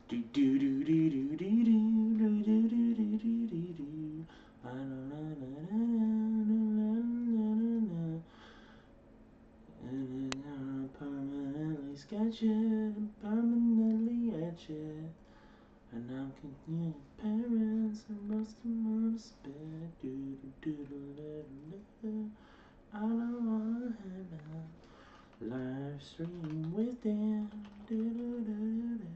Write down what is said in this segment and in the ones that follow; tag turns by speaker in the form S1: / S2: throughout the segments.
S1: Do do do do do do do do do do do do do do. Permanently sketch it, permanently etch it. And I'm continuing parents and most of them respect. Do do do do do do. I don't wanna have a live stream with them. Do do do do.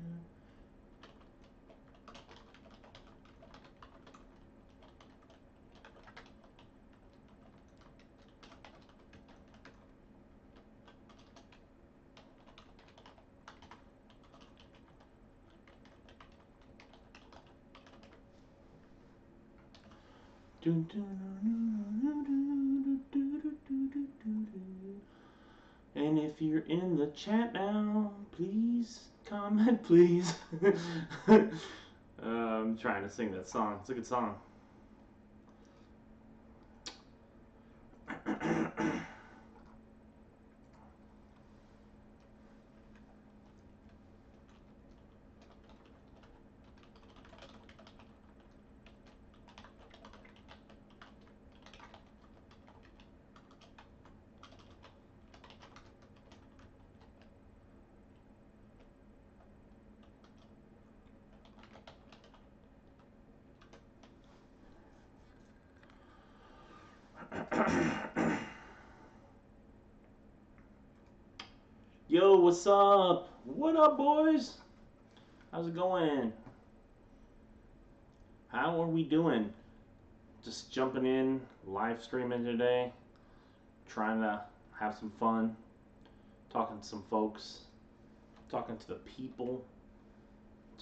S1: And if you're in the chat now, please comment, please. I'm trying to sing that song. It's a good song. Yo, what's up? What up, boys? How's it going? How are we doing? Just jumping in, live streaming today, trying to have some fun, talking to some folks, talking to the people,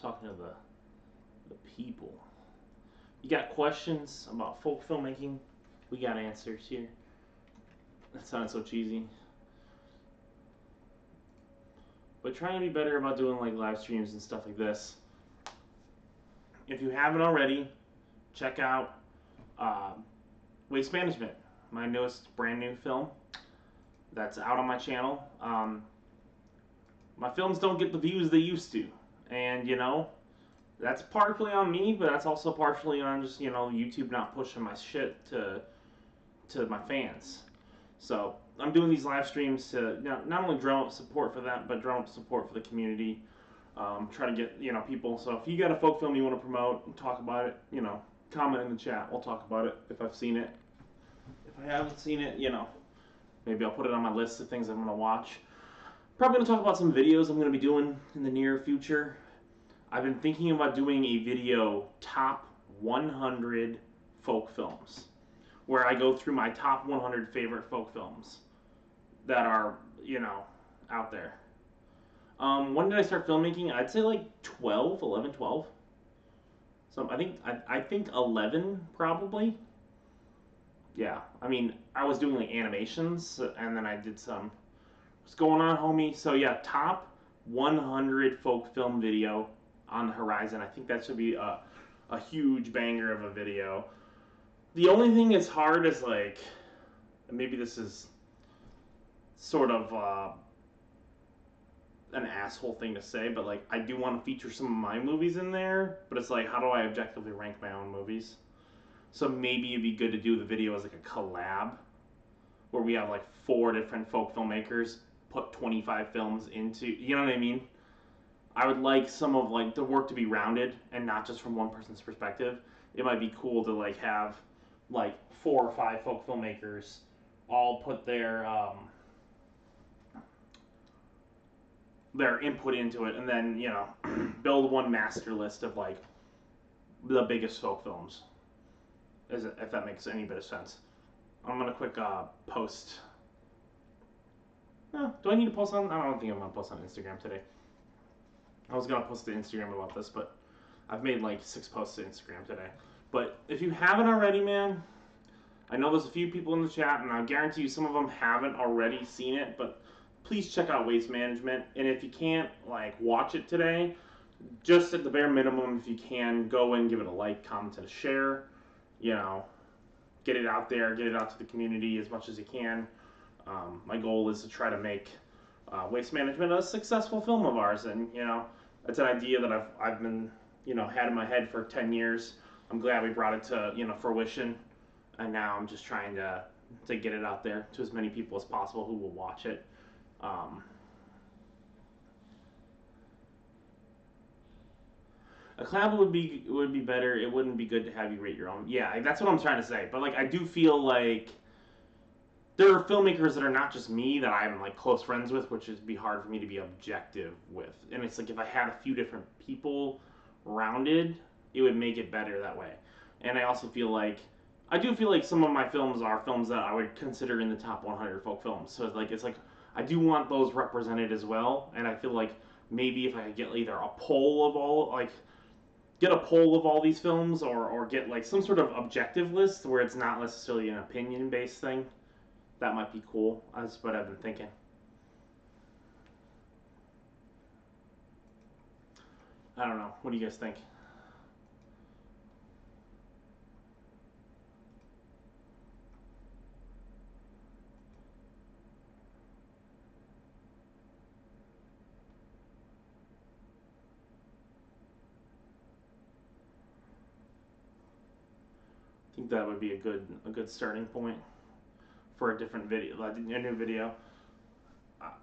S1: talking to the people. You got questions about folk filmmaking? We got answers here. That sounds so cheesy. But trying to be better about doing like live streams and stuff like this. If you haven't already, check out Waste Management, my newest brand new film that's out on my channel. My films don't get the views they used to, and you know, that's partially on me, but that's also partially on just, you know, YouTube not pushing my shit to my fans. So I'm doing these live streams to, you know, not only drum up support for that, but drum up support for the community. Try to get, you know, people. So if you got a folk film you want to promote and talk about it, you know, comment in the chat. We'll talk about it if I've seen it. If I haven't seen it, you know, maybe I'll put it on my list of things I'm going to watch. Probably going to talk about some videos I'm going to be doing in the near future. I've been thinking about doing a video top 100 folk films, where I go through my top 100 favorite folk films that are, you know, out there. When did I start filmmaking? I'd say like 12, 11, 12. So I think 11 probably. Yeah, I mean, I was doing like animations, and then I did some. What's going on, homie? So yeah, top 100 folk film video on the horizon. I think that should be a huge banger of a video. The only thing that's hard is like, maybe this is sort of an asshole thing to say, but like, I do want to feature some of my movies in there, but it's like, how do I objectively rank my own movies? So maybe it'd be good to do the video as like a collab, where we have like 4 different folk filmmakers put 25 films into, you know what I mean? I would like some of like the work to be rounded and not just from one person's perspective. It might be cool to like have like 4 or 5 folk filmmakers all put their input into it, and then, you know, build one master list of like the biggest folk films. If that makes any bit of sense. I'm gonna quick post. Do I need to post on? I don't think I'm gonna post on Instagram today. I was gonna post to Instagram about this, but I've made like 6 posts to Instagram today. But if you haven't already, man, I know there's a few people in the chat, and I guarantee you some of them haven't already seen it, but please check out Waste Management. And if you can't like watch it today, just at the bare minimum, if you can, go and give it a like, comment, and a share. You know, get it out there, get it out to the community as much as you can. My goal is to try to make Waste Management a successful film of ours, and, you know, It's an idea that I've been, had in my head for 10 years. I'm glad we brought it to, fruition, and now I'm just trying to get it out there to as many people as possible who will watch it. Um, a collab would be better. It wouldn't be good to have you rate your own. Yeah, that's what I'm trying to say. But like, I do feel like there are filmmakers that are not just me that I'm like close friends with, which is be hard for me to be objective with. And it's like if I had a few different people rounded, it would make it better that way. And I do feel like some of my films are films that I would consider in the top 100 folk films. So it's like I do want those represented as well. And I feel like maybe if I could get either a poll of all like get a poll of all these films or get like some sort of objective list where it's not necessarily an opinion based thing, that might be cool. That's what I've been thinking. I don't know. What do you guys think? I think that would be a good starting point for a different video, a new video.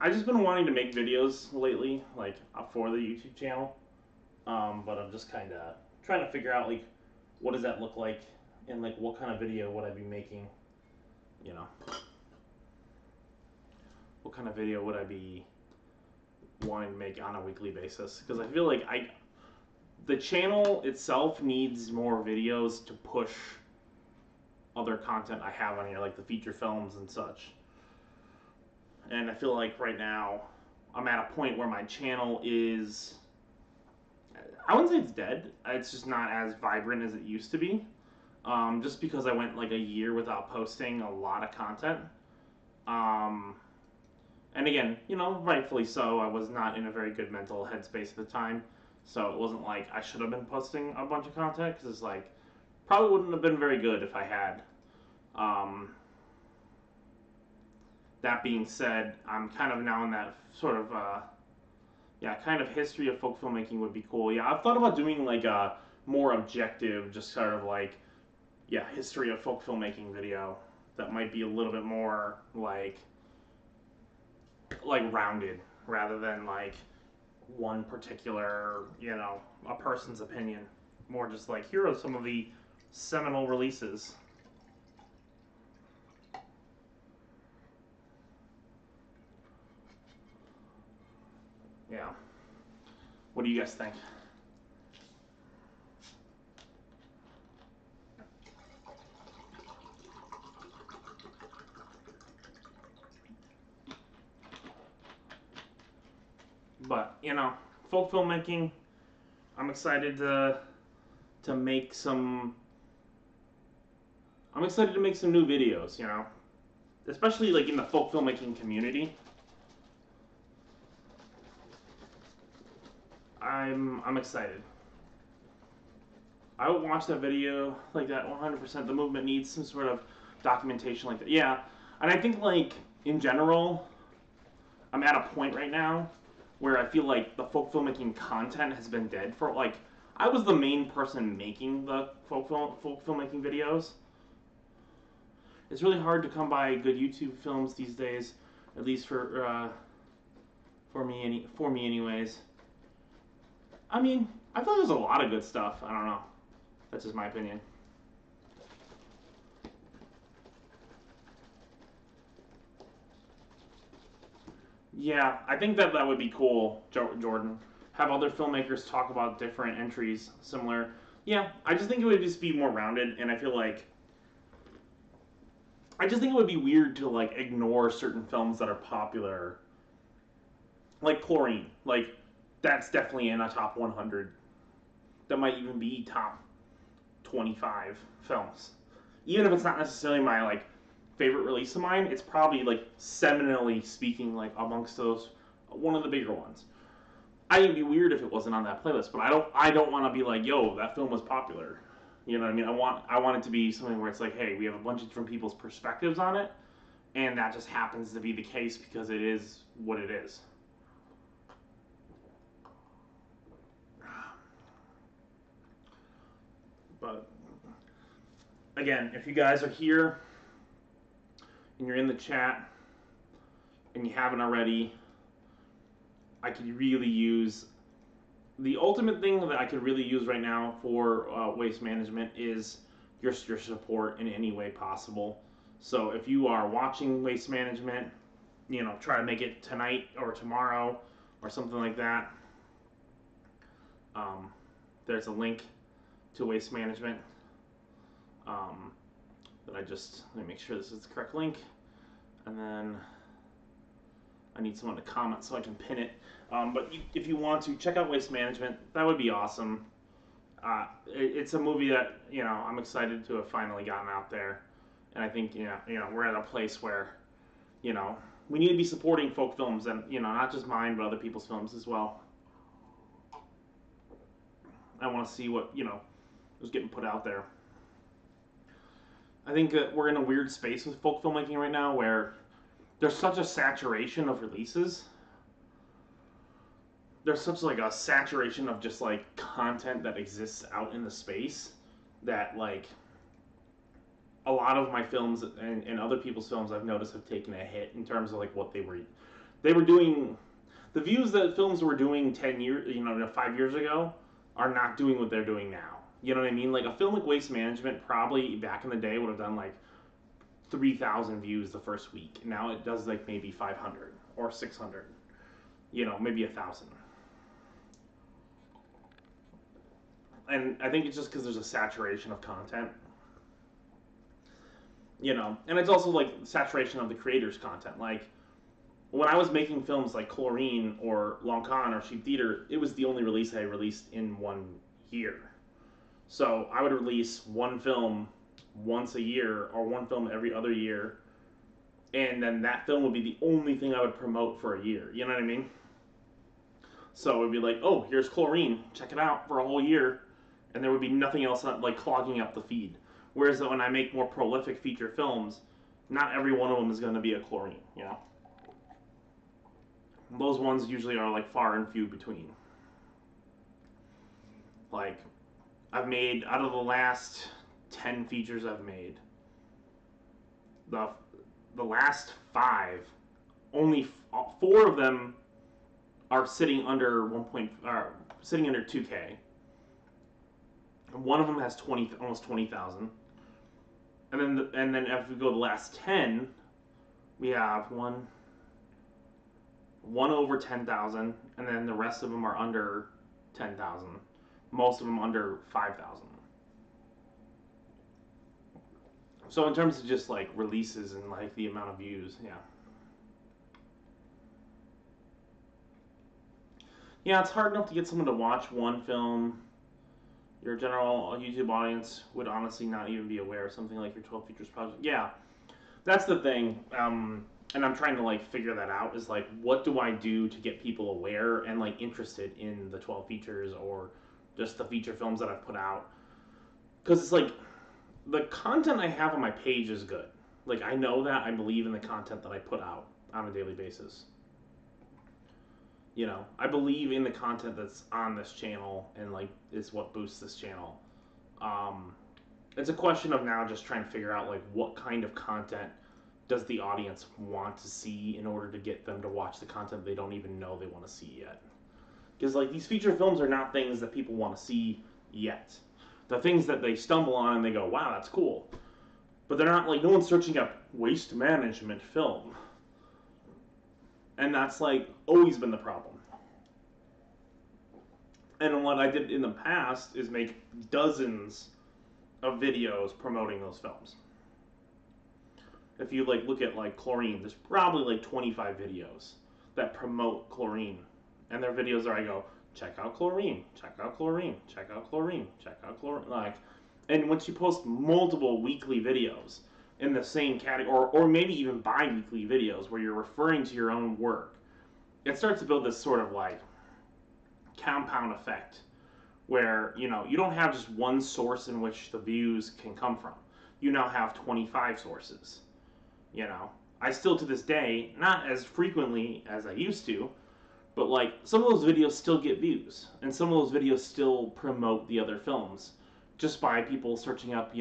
S1: I just been wanting to make videos lately, like for the YouTube channel. But I'm just kind of trying to figure out like what does that look like, and like what kind of video would I be making? You know, what kind of video would I be wanting to make on a weekly basis? Because I feel like the channel itself needs more videos to push other content I have on here, like the feature films and such. And I feel like right now I'm at a point where my channel is, I wouldn't say it's dead. It's just not as vibrant as it used to be. Just because I went like a year without posting a lot of content. Um, and again, rightfully so. I was not in a very good mental headspace at the time. So it wasn't like I should have been posting a bunch of content because it's like probably wouldn't have been very good if I had. Um, that being said, I'm kind of now in that sort of kind of history of folk filmmaking would be cool. Yeah, I've thought about doing like a more objective, just sort of like history of folk filmmaking video that might be a little bit more like rounded rather than like one particular, a person's opinion. More just like here are some of the seminal releases. Yeah. What do you guys think? But folk filmmaking. I'm excited to make some. I'm excited to make some new videos. Especially like in the folk filmmaking community. I'm excited. I would watch that video like that 100%. The movement needs some sort of documentation like that. Yeah, and I think like in general, I'm at a point right now where I feel like the folk filmmaking content has been dead for like I was the main person making the folk filmmaking videos. It's really hard to come by good YouTube films these days, at least for me anyways. I mean, I thought there was a lot of good stuff. I don't know. That's just my opinion. Yeah, I think that would be cool, Jordan. Have other filmmakers talk about different entries, similar. Yeah, I just think it would just be more rounded, and I just think it would be weird to like ignore certain films that are popular, like Chlorine. Like that's definitely in a top 100. That might even be top 25 films. Even if it's not necessarily my like favorite release of mine, it's probably like seminally speaking like amongst those one of the bigger ones. I think it'd be weird if it wasn't on that playlist, but I don't want to be like, yo, that film was popular. You know what I mean? I want it to be something where it's like, hey, we have a bunch of different people's perspectives on it, and that just happens to be the case because it is what it is. But again, if you guys are here and you're in the chat and you haven't already, I could really use the ultimate thing that I could really use right now for waste management is your support in any way possible. So if you are watching waste management, you know, try to make it tonight or tomorrow or something like that. There's a link to waste management that let me make sure this is the correct link, and then I need someone to comment so I can pin it. But if you want to check out waste management, that would be awesome. It's a movie that, you know, I'm excited to have finally gotten out there, and I think you know we're at a place where, you know, we need to be supporting folk films, and you know, not just mine but other people's films as well. I want to see what, you know, is getting put out there. I think that we're in a weird space with folk filmmaking right now where there's such a saturation of releases. There's such like a saturation of just like content that exists out in the space that like a lot of my films and other people's films I've noticed have taken a hit in terms of like what they were doing. The views that films were doing 10 years, you know, 5 years ago are not doing what they're doing now. You know what I mean? Like a film like Waste Management probably back in the day would have done like 3,000 views the first week. Now it does like maybe 500 or 600. You know, maybe 1,000. And I think it's just because there's a saturation of content. You know, and it's also like saturation of the creator's content. Like when I was making films like Chlorine or Long Con or Cheap Theater, it was the only release I released in 1 year. So I would release one film once a year or one film every other year, and then that film would be the only thing I would promote for a year. You know what I mean? So it would be like, oh, here's Chlorine, check it out for a whole year, and there would be nothing else like clogging up the feed. Whereas when I make more prolific feature films, not every one of them is going to be a Chlorine, you know? Those ones usually are like far and few between. Like, I've made, out of the last 10 features I've made, the last 5, only 4 of them are sitting under sitting under 2K. One of them has almost 20,000. And then if we go to the last 10, we have one over 10,000, and then the rest of them are under 10,000. Most of them under 5,000. So in terms of just like releases and like the amount of views, yeah. Yeah, it's hard enough to get someone to watch one film. Your general YouTube audience would honestly not even be aware of something like your 12 Features project. Yeah, that's the thing. And I'm trying to like figure that out, is like, what do I do to get people aware and like interested in the 12 features or just the feature films that I've put out? Because it's like, the content I have on my page is good. Like, I know that. I believe in the content that I put out on a daily basis. You know, I believe in the content that's on this channel and like is what boosts this channel. It's a question of now just trying to figure out like what kind of content does the audience want to see in order to get them to watch the content they don't even know they want to see yet. Because like these feature films are not things that people want to see yet. The things that they stumble on and they go, wow, that's cool. But they're not like, no one's searching up waste management film. And that's like always been the problem. And what I did in the past is make dozens of videos promoting those films. If you like look at like Chlorine, there's probably like 25 videos that promote Chlorine. And their videos are, I go, check out Chlorine, check out Chlorine, check out Chlorine, check out Chlorine. Like, and once you post multiple weekly videos in the same category, or maybe even bi-weekly videos where you're referring to your own work, it starts to build this sort of like compound effect where, you know, you don't have just one source in which the views can come from. You now have 25 sources. You know, I still to this day, not as frequently as I used to, but like some of those videos still get views, and some of those videos still promote the other films just by people searching up,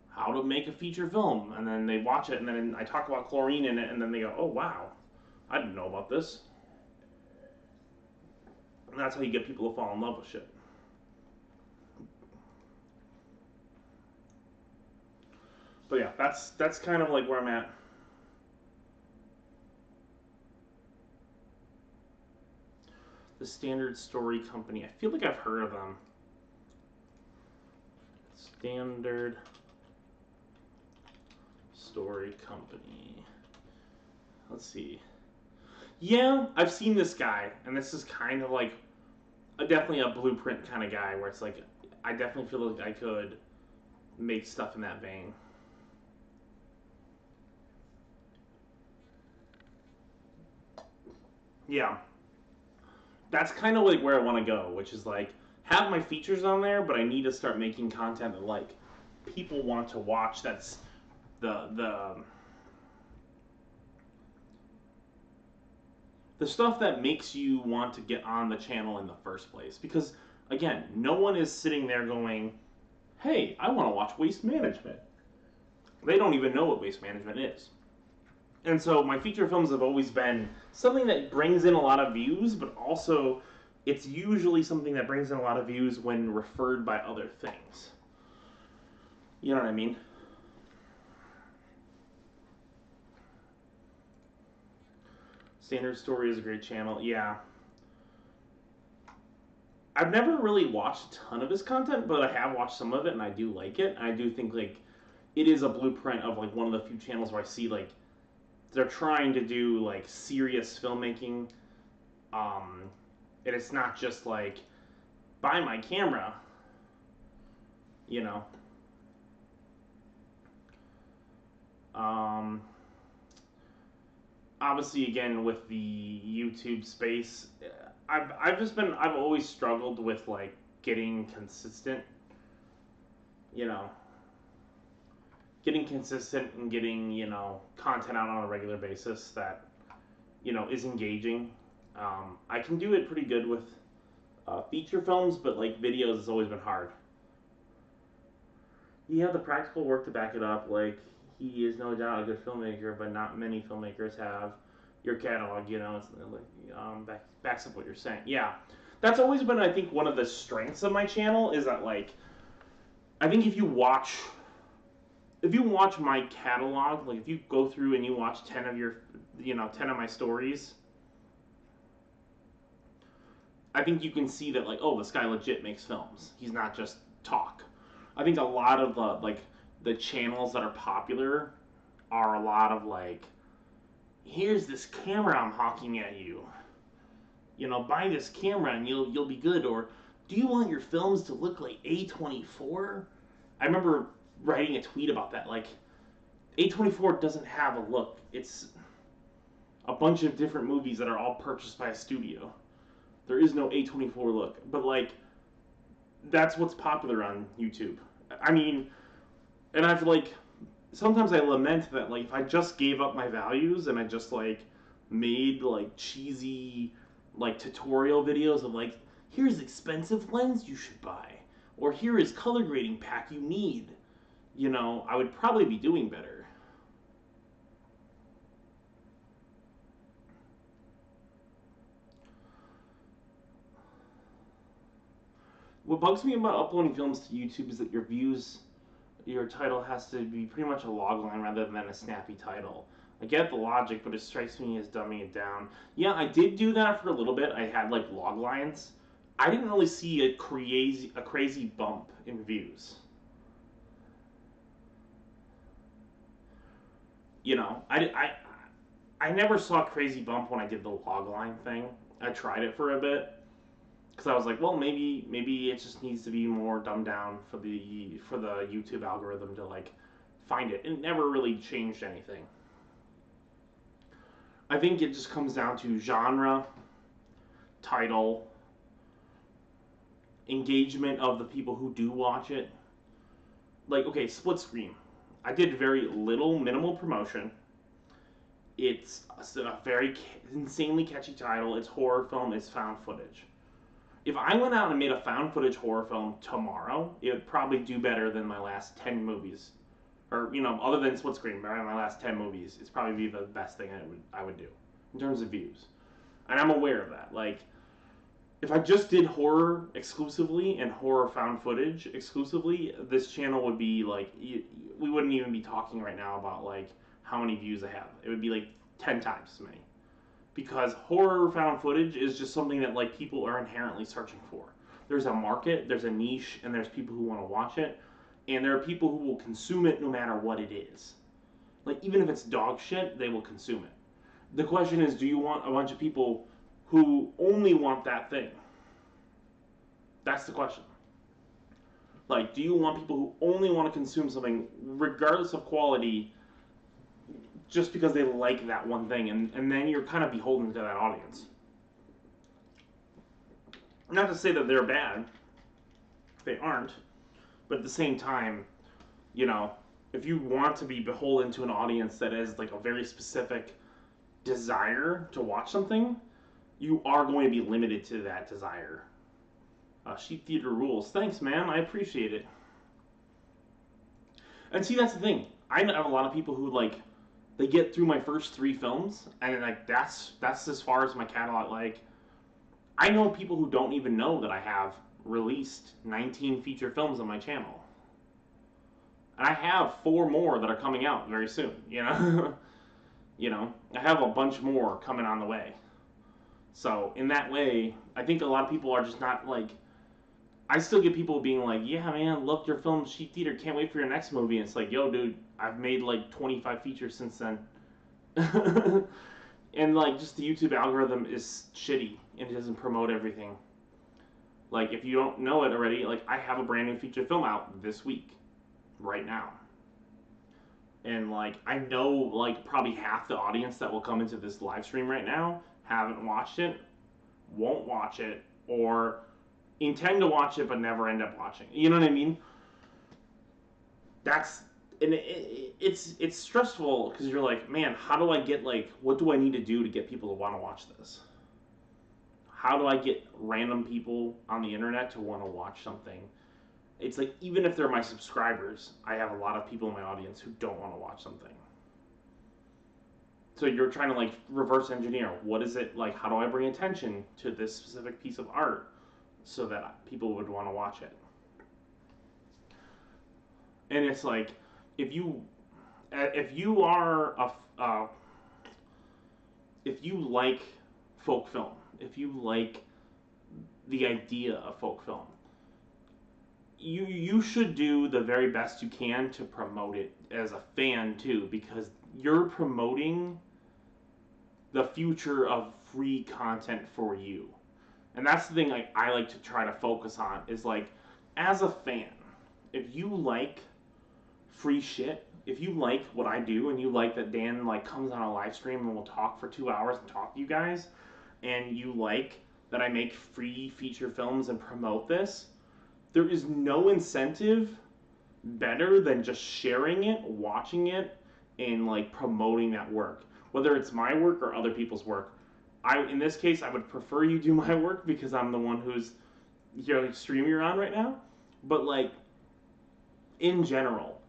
S1: how to make a feature film, and then they watch it, and then I talk about chlorine in it, and then they go, oh wow, I didn't know about this. And that's how you get people to fall in love with shit. But yeah, that's kind of like where I'm at. The Standard Story Company. I feel like I've heard of them. Standard Story Company. Let's see. Yeah, I've seen this guy, and this is kind of like definitely a blueprint kind of guy, where it's like I definitely feel like I could make stuff in that vein. Yeah, that's kind of like where I want to go, which is like have my features on there, but I need to start making content that like people want to watch. That's the stuff that makes you want to get on the channel in the first place. Because again, no one is sitting there going, "Hey, I want to watch waste management." They don't even know what waste management is. And so my feature films have always been something that brings in a lot of views, but also it's usually something that brings in a lot of views when referred by other things. You know what I mean? Standard Story is a great channel. Yeah. I've never really watched a ton of his content, but I have watched some of it and I do like it. I do think like it is a blueprint of like one of the few channels where I see like they're trying to do like serious filmmaking. And it's not just like buy my camera, you know. Um, Obviously, again with the YouTube space, I've always struggled with like getting consistent, you know, getting consistent and getting content out on a regular basis that is engaging. I can do it pretty good with feature films, but like videos has always been hard. He had the practical work to back it up. Like he is no doubt a good filmmaker, but not many filmmakers have your catalog. It's like backs up what you're saying. Yeah, that's always been I think one of the strengths of my channel is that like I think if you watch my catalog, like if you go through and you watch 10 of your 10 of my stories, I think you can see that like, oh, this guy legit makes films. He's not just talk. I think a lot of the channels that are popular are a lot of like, here's this camera I'm hawking at you. Buy this camera and you'll be good. Or do you want your films to look like A24? I remember writing a tweet about that. Like, A24 doesn't have a look. It's a bunch of different movies that are all purchased by a studio. There is no A24 look. But like, that's what's popular on YouTube. I mean, and I've like, sometimes I lament that like if I just gave up my values and I just like made like cheesy like tutorial videos of like, here's expensive lens you should buy, or here is color grading pack you need, I would probably be doing better. What bugs me about uploading films to YouTube is that your title has to be pretty much a logline rather than a snappy title. I get the logic, but it strikes me as dumbing it down. Yeah, I did do that for a little bit. I had like log lines. I didn't really see a crazy bump in views. I never saw a crazy bump when I did the logline thing. I tried it for a bit because I was like, well, maybe it just needs to be more dumbed down for the YouTube algorithm to like find it. It never really changed anything. I think it just comes down to genre, title, engagement of the people who do watch it. Like, okay, Split Screen. I did very little, minimal promotion. It's a very insanely catchy title. It's horror film. It's found footage. if I went out and made a found footage horror film tomorrow, it would probably do better than my last 10 movies. Or, other than Split Screen, my last 10 movies, it's probably be the best thing I would do in terms of views. And I'm aware of that. Like, if I just did horror exclusively and horror found footage exclusively, this channel would be like, we wouldn't even be talking right now about like how many views I have. It would be like 10 times as many. Because horror found footage is just something that like people are inherently searching for. There's a market, there's a niche, and there's people who want to watch it, and there are people who will consume it no matter what it is. Like, even if it's dog shit, they will consume it. The question is, do you want a bunch of people who only want that thing? That's the question. Like, do you want people who only want to consume something regardless of quality just because they like that one thing, and then you're kind of beholden to that audience. Not to say that they're bad, they aren't, but at the same time, if you want to be beholden to an audience that has like a very specific desire to watch something, you are going to be limited to that desire. Sheep theater rules. Thanks, man. I appreciate it. And see, that's the thing. I have a lot of people who like, they get through my first 3 films, and like that's as far as my catalog. Like, I know people who don't even know that I have released 19 feature films on my channel, and I have 4 more that are coming out very soon. I have a bunch more coming on the way. So in that way, I think a lot of people are just not like. I still get people being like, yeah, man, love your film, Sheep Theater, can't wait for your next movie. And it's like, yo, dude, I've made like 25 features since then. And like, just the YouTube algorithm is shitty and it doesn't promote everything. Like, if you don't know it already, like, I have a brand new feature film out this week, right now. And like, I know like probably half the audience that will come into this live stream right now haven't watched it, won't watch it, or intend to watch it but never end up watching. You know what I mean? It's stressful because you're like, man, how do I get like, what do I need to do to get people to want to watch this? How do I get random people on the internet to want to watch something? It's like, even if they're my subscribers, I have a lot of people in my audience who don't want to watch something. So you're trying to like reverse engineer. What is it like? How do I bring attention to this specific piece of art so that people would want to watch it? And it's like, if you like folk film, if you like the idea of folk film, you should do the very best you can to promote it as a fan too, because you're promoting the future of free content for you. And that's the thing I like to try to focus on, is like, as a fan, if you like free shit, if you like what I do and you like that Dan like comes on a live stream and will talk for 2 hours and talk to you guys, and you like that I make free feature films and promote this, there is no incentive better than just sharing it, watching it, and like promoting that work. Whether it's my work or other people's work. In this case, I would prefer you do my work because I'm the one who's streaming you're on right now. But like, in general,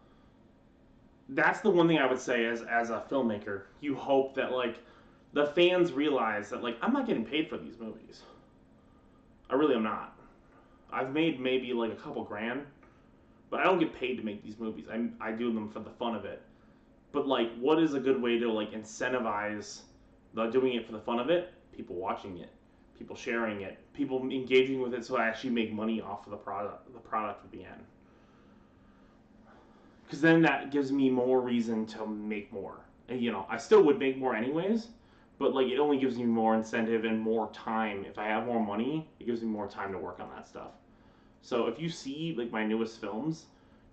S1: that's the one thing I would say as a filmmaker. You hope that like the fans realize that like, I'm not getting paid for these movies. I really am not. I've made maybe like a couple grand, but I don't get paid to make these movies. I do them for the fun of it. But like, what is a good way to like incentivize doing it for the fun of it? People watching it, people sharing it, people engaging with it, so I actually make money off of the product at the end. Because then that gives me more reason to make more. And I still would make more anyways, but like, it only gives me more incentive and more time. If I have more money, it gives me more time to work on that stuff. So if you see like my newest films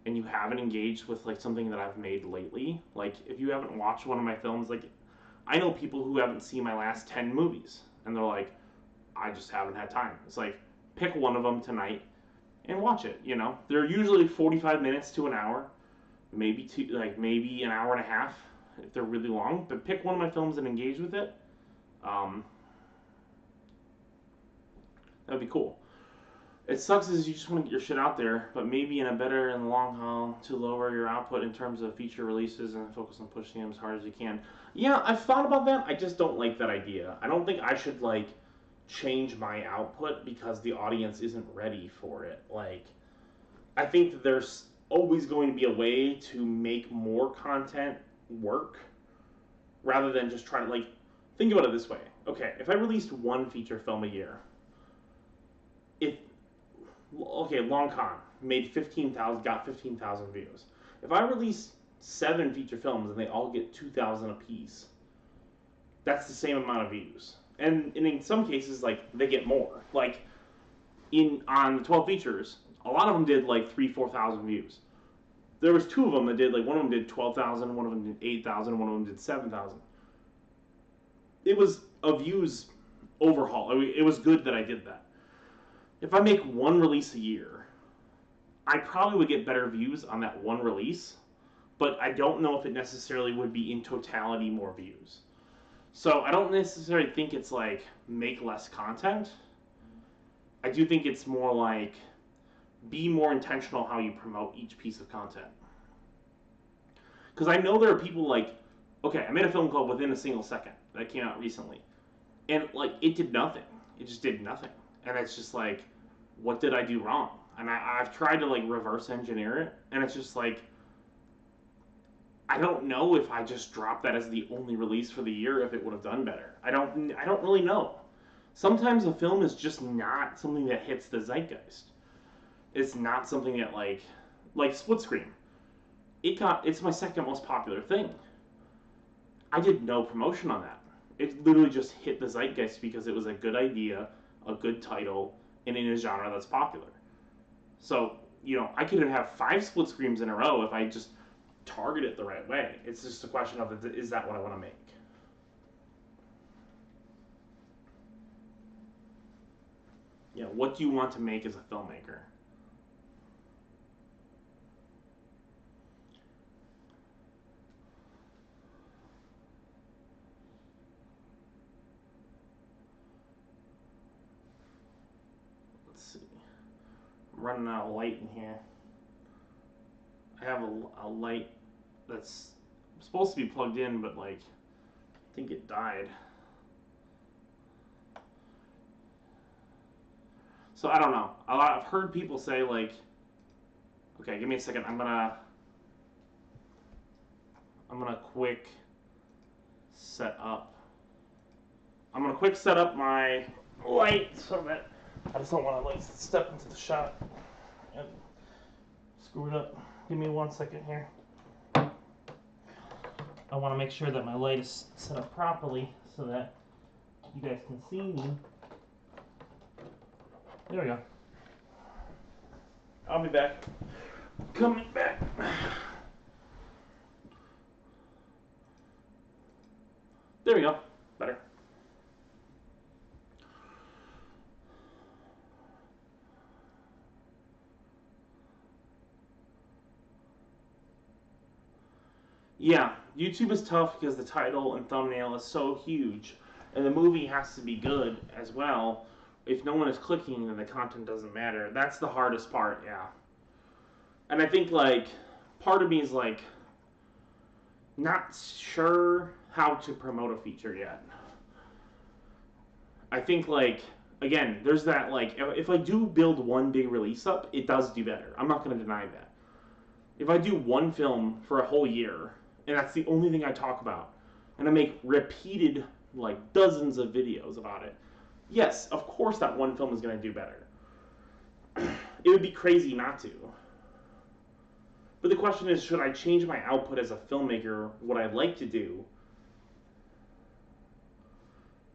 S1: and you haven't engaged with like something that I've made lately, like if you haven't watched one of my films, like I know people who haven't seen my last 10 movies and they're like, I just haven't had time. It's like, pick one of them tonight and watch it. They're usually 45 minutes to an hour, maybe maybe an hour and a half if they're really long, but pick one of my films and engage with it. That would be cool. It sucks is you just want to get your shit out there, but maybe in the long haul to lower your output in terms of feature releases and focus on pushing them as hard as you can. Yeah, I've thought about that. I just don't like that idea. I don't think I should like change my output because the audience isn't ready for it. Like, I think that there's always going to be a way to make more content work rather than just trying to like think about it this way. Okay, if I released one feature film a year, if okay, Long Con made 15,000, got 15,000 views. If I release 7 feature films and they all get 2,000 apiece, that's the same amount of views. And in some cases, like they get more. Like on the 12 features, a lot of them did like 3,000-4,000 views. There was 2 of them that did like one of them did 12,000, one of them did 8,000, one of them did 7,000. It was a views overhaul. I mean, it was good that I did that. If I make one release a year, I probably would get better views on that one release, but I don't know if it necessarily would be in totality more views. So I don't necessarily think it's like make less content. I do think it's more like be more intentional how you promote each piece of content. Because I know there are people like, okay, I made a film called Within a Single Second that came out recently, and like it did nothing. It just did nothing. And it's just like, what did I do wrong? And I've tried to like reverse engineer it, and it's just like, I don't know if I just dropped that as the only release for the year if it would have done better. I don't really know. Sometimes a film is just not something that hits the zeitgeist. It's not something that like Split Screen. It's my second most popular thing. I did no promotion on that. It literally just hit the zeitgeist because it was a good idea, a good title, and in a genre that's popular. So, I could have 5 split screens in a row if I just target it the right way. It's just a question of, is that what I want to make? What do you want to make as a filmmaker? Let's see. I'm running out of light in here. I have a light that's supposed to be plugged in, but like, I think it died. So I don't know. I've heard people say like, okay, give me a second. I'm gonna quick set up. I'm gonna quick set up my light so that I just don't want to like step into the shot and screw it up. Give me 1 second here. I want to make sure that my light is set up properly so that you guys can see me. There we go. I'll be back. Coming back. There we go. Better. Yeah, YouTube is tough because the title and thumbnail is so huge, and the movie has to be good as well. If no one is clicking, then the content doesn't matter. That's the hardest part, yeah. And I think, like, part of me is, like, not sure how to promote a feature yet. I think, like, again, there's that, like, if I do build one big release up, it does do better. I'm not going to deny that. If I do one film for a whole year, and that's the only thing I talk about, and I make repeated, like, dozens of videos about it, yes, of course that one film is going to do better. It would be crazy not to. But the question is, should I change my output as a filmmaker, what I'd like to do?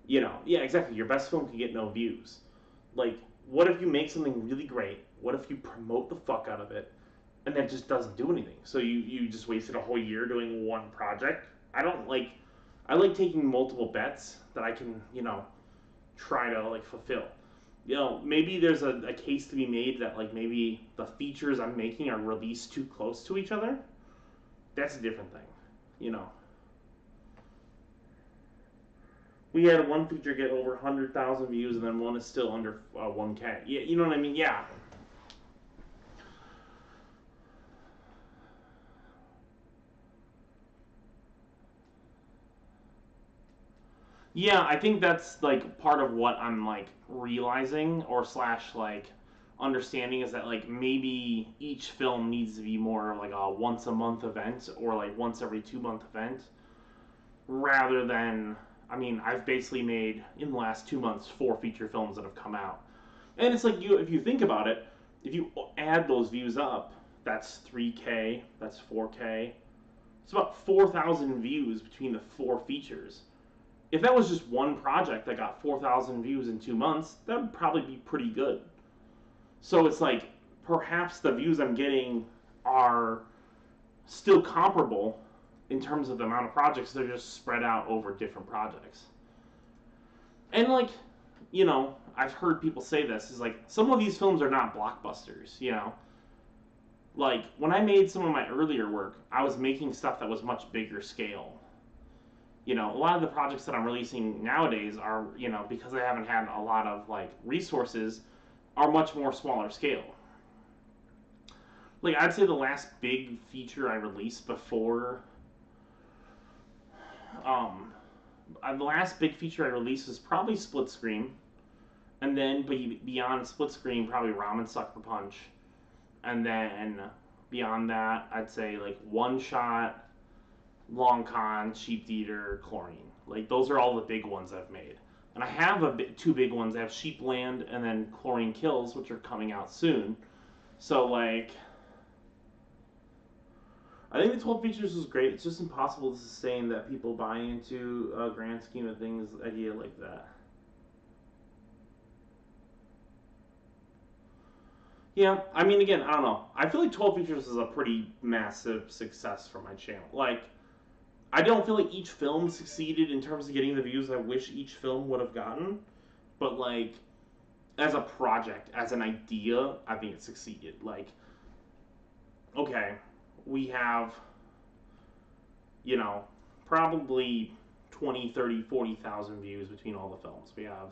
S1: Yeah, exactly. Your best film can get no views. Like, what if you make something really great? What if you promote the fuck out of it, and that just doesn't do anything? So you just wasted a whole year doing one project? I like taking multiple bets that I can, try to, like, fulfill. Maybe there's a case to be made that, like, maybe the features I'm making are released too close to each other. That's a different thing, We had one feature get over 100,000 views, and then one is still under 1K. Yeah, you know what I mean? Yeah. Yeah, I think that's like part of what I'm like realizing or slash like understanding is that like maybe each film needs to be more of like a once a month event or like once every 2 month event rather than I mean I've basically made in the last 2 months 4 feature films that have come out. And it's like you if you think about it, if you add those views up, that's 3K, that's 4K. It's about 4,000 views between the 4 features. If that was just one project that got 4,000 views in 2 months, that would probably be pretty good. So it's like perhaps the views I'm getting are still comparable in terms of the amount of projects. They're just spread out over different projects. And like, I've heard people say this is like some of these films are not blockbusters. Like when I made some of my earlier work, I was making stuff that was much bigger scale. A lot of the projects that I'm releasing nowadays are, because I haven't had a lot of like resources, are much more smaller scale. Like I'd say the last big feature I released before, the last big feature I released was probably Split Screen, and then beyond Split Screen, probably Ramen Sucker Punch, and then beyond that, I'd say like One Shot, Long Con, Sheep Eater, Chlorine. Like those are all the big ones I've made. And I have two big ones. I have Sheepland and then Chlorine Kills, which are coming out soon. So like, I think the 12 features is great. It's just impossible to sustain that people buy into a grand scheme of things idea like that. Yeah, I mean, again, I don't know. I feel like 12 features is a pretty massive success for my channel. Like, I don't feel like each film succeeded in terms of getting the views I wish each film would have gotten, but like as a project, as an idea, I think it succeeded. Like, okay, we have, probably 20, 30, 40,000 views between all the films. We have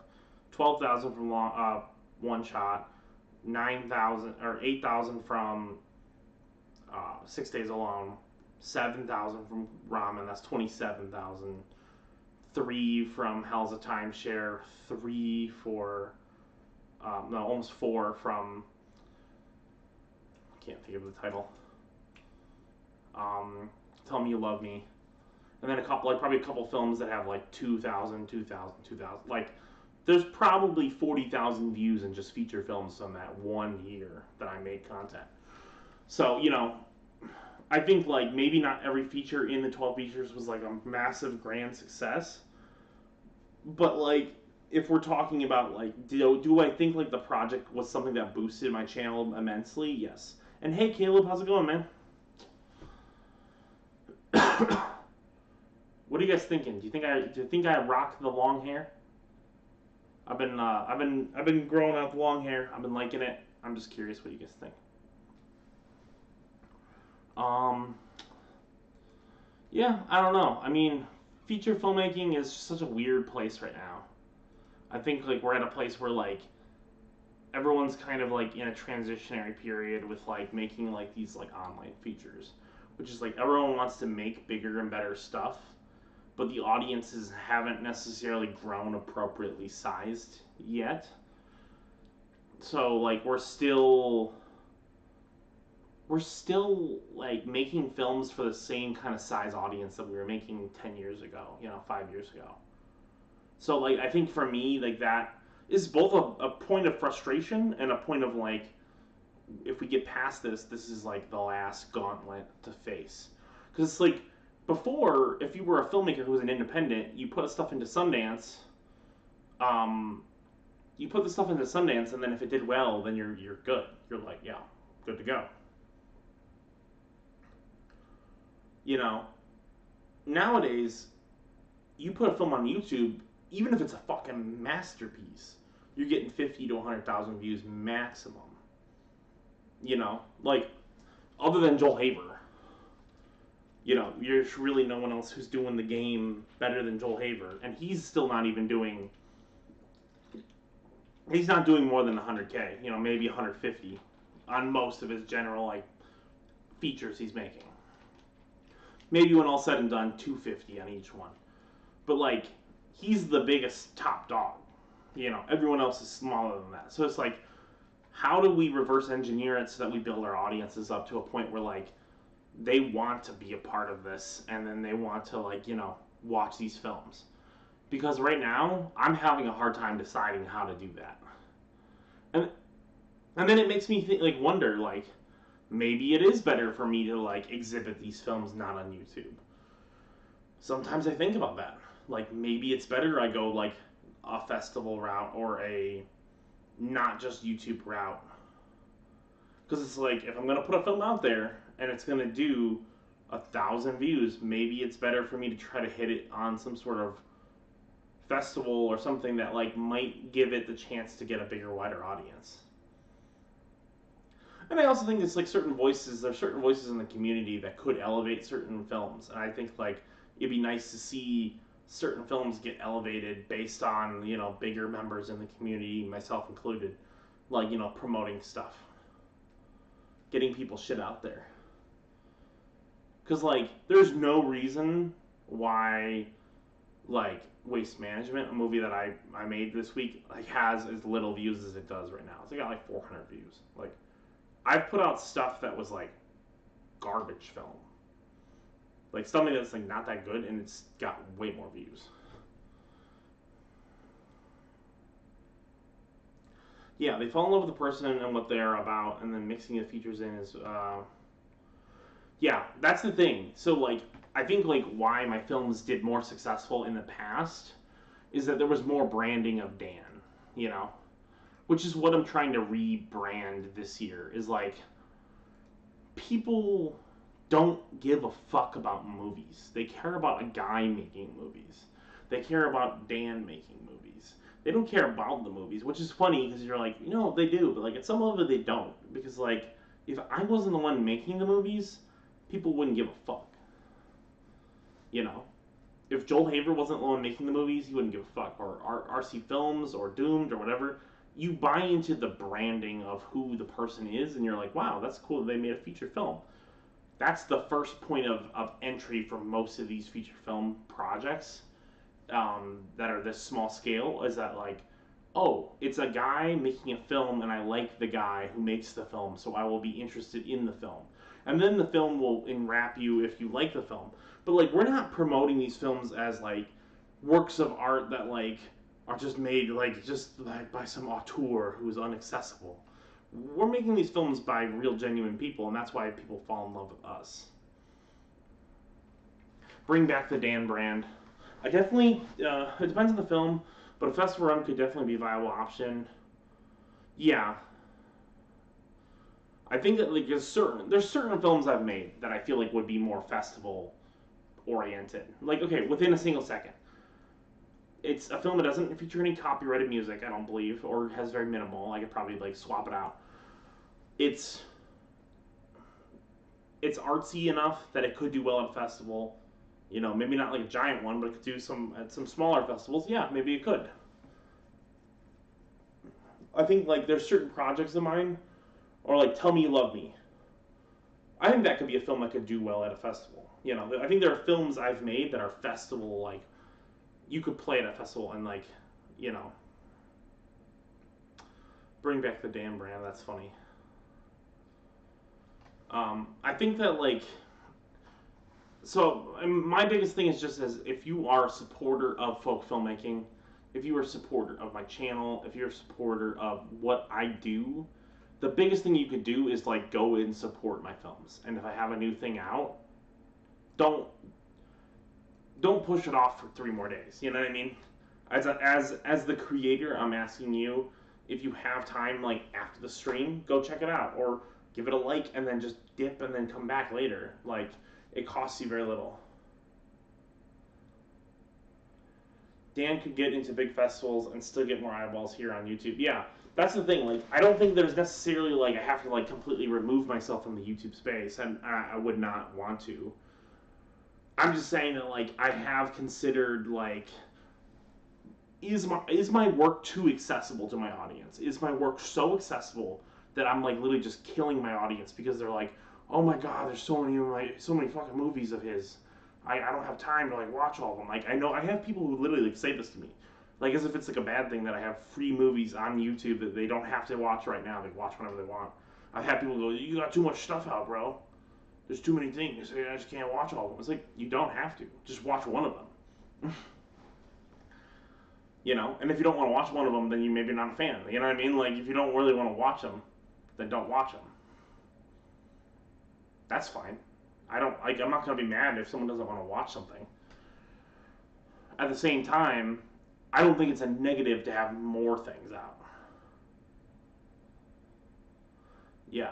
S1: 12,000 from One Shot, 9,000 or 8,000 from 6 Days Alone, 7,000 from Ramen, that's 27,000. 3 from Hell's a Timeshare, 3 for, no, almost 4 from, I can't think of the title, Tell Me You Love Me. And then probably a couple films that have like 2,000, 2,000, 2,000. Like, there's probably 40,000 views in just feature films on that 1 year that I made content. So, I think like maybe not every feature in the 12 features was like a massive grand success, but like if we're talking about like do I think like the project was something that boosted my channel immensely? Yes. And hey Caleb, how's it going, man? What are you guys thinking? Do you think I rock the long hair? I've been growing out the long hair. I've been liking it. I'm just curious what you guys think. Um, yeah, I don't know. I mean, feature filmmaking is such a weird place right now. I think like we're at a place where like everyone's kind of like in a transitionary period with like making like these like online features, which is like everyone wants to make bigger and better stuff, but the audiences haven't necessarily grown appropriately sized yet. So like we're still like making films for the same kind of size audience that we were making 10 years ago, 5 years ago. So like I think for me like that is both a point of frustration and a point of like if we get past this is like the last gauntlet to face. Because it's like before, if you were a filmmaker who was an independent, you put stuff into Sundance. You put the stuff into Sundance, and then if it did well, then you're good. You're like, yeah, good to go. You know, nowadays, you put a film on YouTube, even if it's a fucking masterpiece, you're getting 50 to 100,000 views maximum. Like other than Joel Haver. there's really no one else who's doing the game better than Joel Haver, and he's still not even doing. He's not doing more than 100K, maybe 150 on most of his general like features he's making. Maybe when all said and done, 250 on each one. But like, he's the biggest top dog. Everyone else is smaller than that. So it's like, how do we reverse engineer it so that we build our audiences up to a point where like they want to be a part of this, and then they want to like watch these films? Because right now I'm having a hard time deciding how to do that. And then it makes me think, like, wonder, like, maybe it is better for me to like exhibit these films not on YouTube. Sometimes I think about that. Like, maybe it's better I go like a festival route or a not just YouTube route. Because it's like, if I'm gonna put a film out there and it's gonna do 1,000 views, maybe it's better for me to try to hit it on some sort of festival or something that like might give it the chance to get a bigger, wider audience. And I also think it's like there's certain voices in the community that could elevate certain films. And I think like it'd be nice to see certain films get elevated based on, bigger members in the community, myself included, like, promoting stuff. Getting people shit out there. Because like there's no reason why like Waste Management, a movie that I made this week, like has as little views as it does right now. It's got like 400 views. Like, I've put out stuff that was like garbage film, like something that's like not that good, and it's got way more views. Yeah, they fall in love with the person and what they're about, and then mixing the features in is yeah, that's the thing. So like, I think like why my films did more successful in the past is that there was more branding of Dan, which is what I'm trying to rebrand this year. Is like, people don't give a fuck about movies. They care about a guy making movies. They care about Dan making movies. They don't care about the movies, which is funny because you're like, they do, but like at some level they don't, because like if I wasn't the one making the movies, people wouldn't give a fuck. If Joel Haver wasn't the one making the movies, he wouldn't give a fuck. Or RC Films or Doomed or whatever. You buy into the branding of who the person is, and you're like, wow, that's cool that they made a feature film. That's the first point of entry for most of these feature film projects that are this small scale, is that like, oh, it's a guy making a film, and I like the guy who makes the film, so I will be interested in the film. And then the film will enwrap you if you like the film. But like, we're not promoting these films as like works of art that like are just made like just like by some auteur who's inaccessible. We're making these films by real, genuine people, and that's why people fall in love with us. Bring back the Dan brand. I definitely, it depends on the film, but a festival run could definitely be a viable option. Yeah. I think that like there's certain films I've made that I feel like would be more festival oriented. Like, okay, Within a Single Second. It's a film that doesn't feature any copyrighted music, I don't believe, or has very minimal. I could probably like swap it out. It's artsy enough that it could do well at a festival. Maybe not like a giant one, but it could do some at some smaller festivals. Yeah, maybe it could. I think like there's certain projects of mine, or like Tell Me You Love Me. I think that could be a film that could do well at a festival. I think there are films I've made that are festival, like, you could play at a festival and like, bring back the Dan brand. That's funny. I think that like, so my biggest thing is just as if you are a supporter of folk filmmaking, if you are a supporter of my channel, if you're a supporter of what I do, the biggest thing you could do is like go and support my films. And if I have a new thing out, don't push it off for 3 more days. You know what I mean? As the creator, I'm asking you, if you have time like after the stream, go check it out, or give it a like and then just dip and then come back later. Like, it costs you very little. Dan could get into big festivals and still get more eyeballs here on YouTube. Yeah, that's the thing. Like, I don't think there's necessarily like I have to like completely remove myself from the YouTube space, and I would not want to. I'm just saying that like I have considered like is my work too accessible to my audience? Is my work so accessible that I'm like literally just killing my audience because they're like, oh my god, there's so many fucking movies of his. I don't have time to like watch all of them. Like I know I have people who literally like say this to me, like as if it's like a bad thing that I have free movies on YouTube that they don't have to watch right now. They watch whenever they want. I've had people go, you got too much stuff out, bro. There's too many things. I just can't watch all of them. It's like you don't have to. Just watch one of them. You know, and if you don't want to watch one of them, then you maybe not a fan. You know what I mean? Like if you don't really want to watch them, then don't watch them. That's fine. I don't like. I'm not gonna be mad if someone doesn't want to watch something. At the same time, I don't think it's a negative to have more things out. Yeah.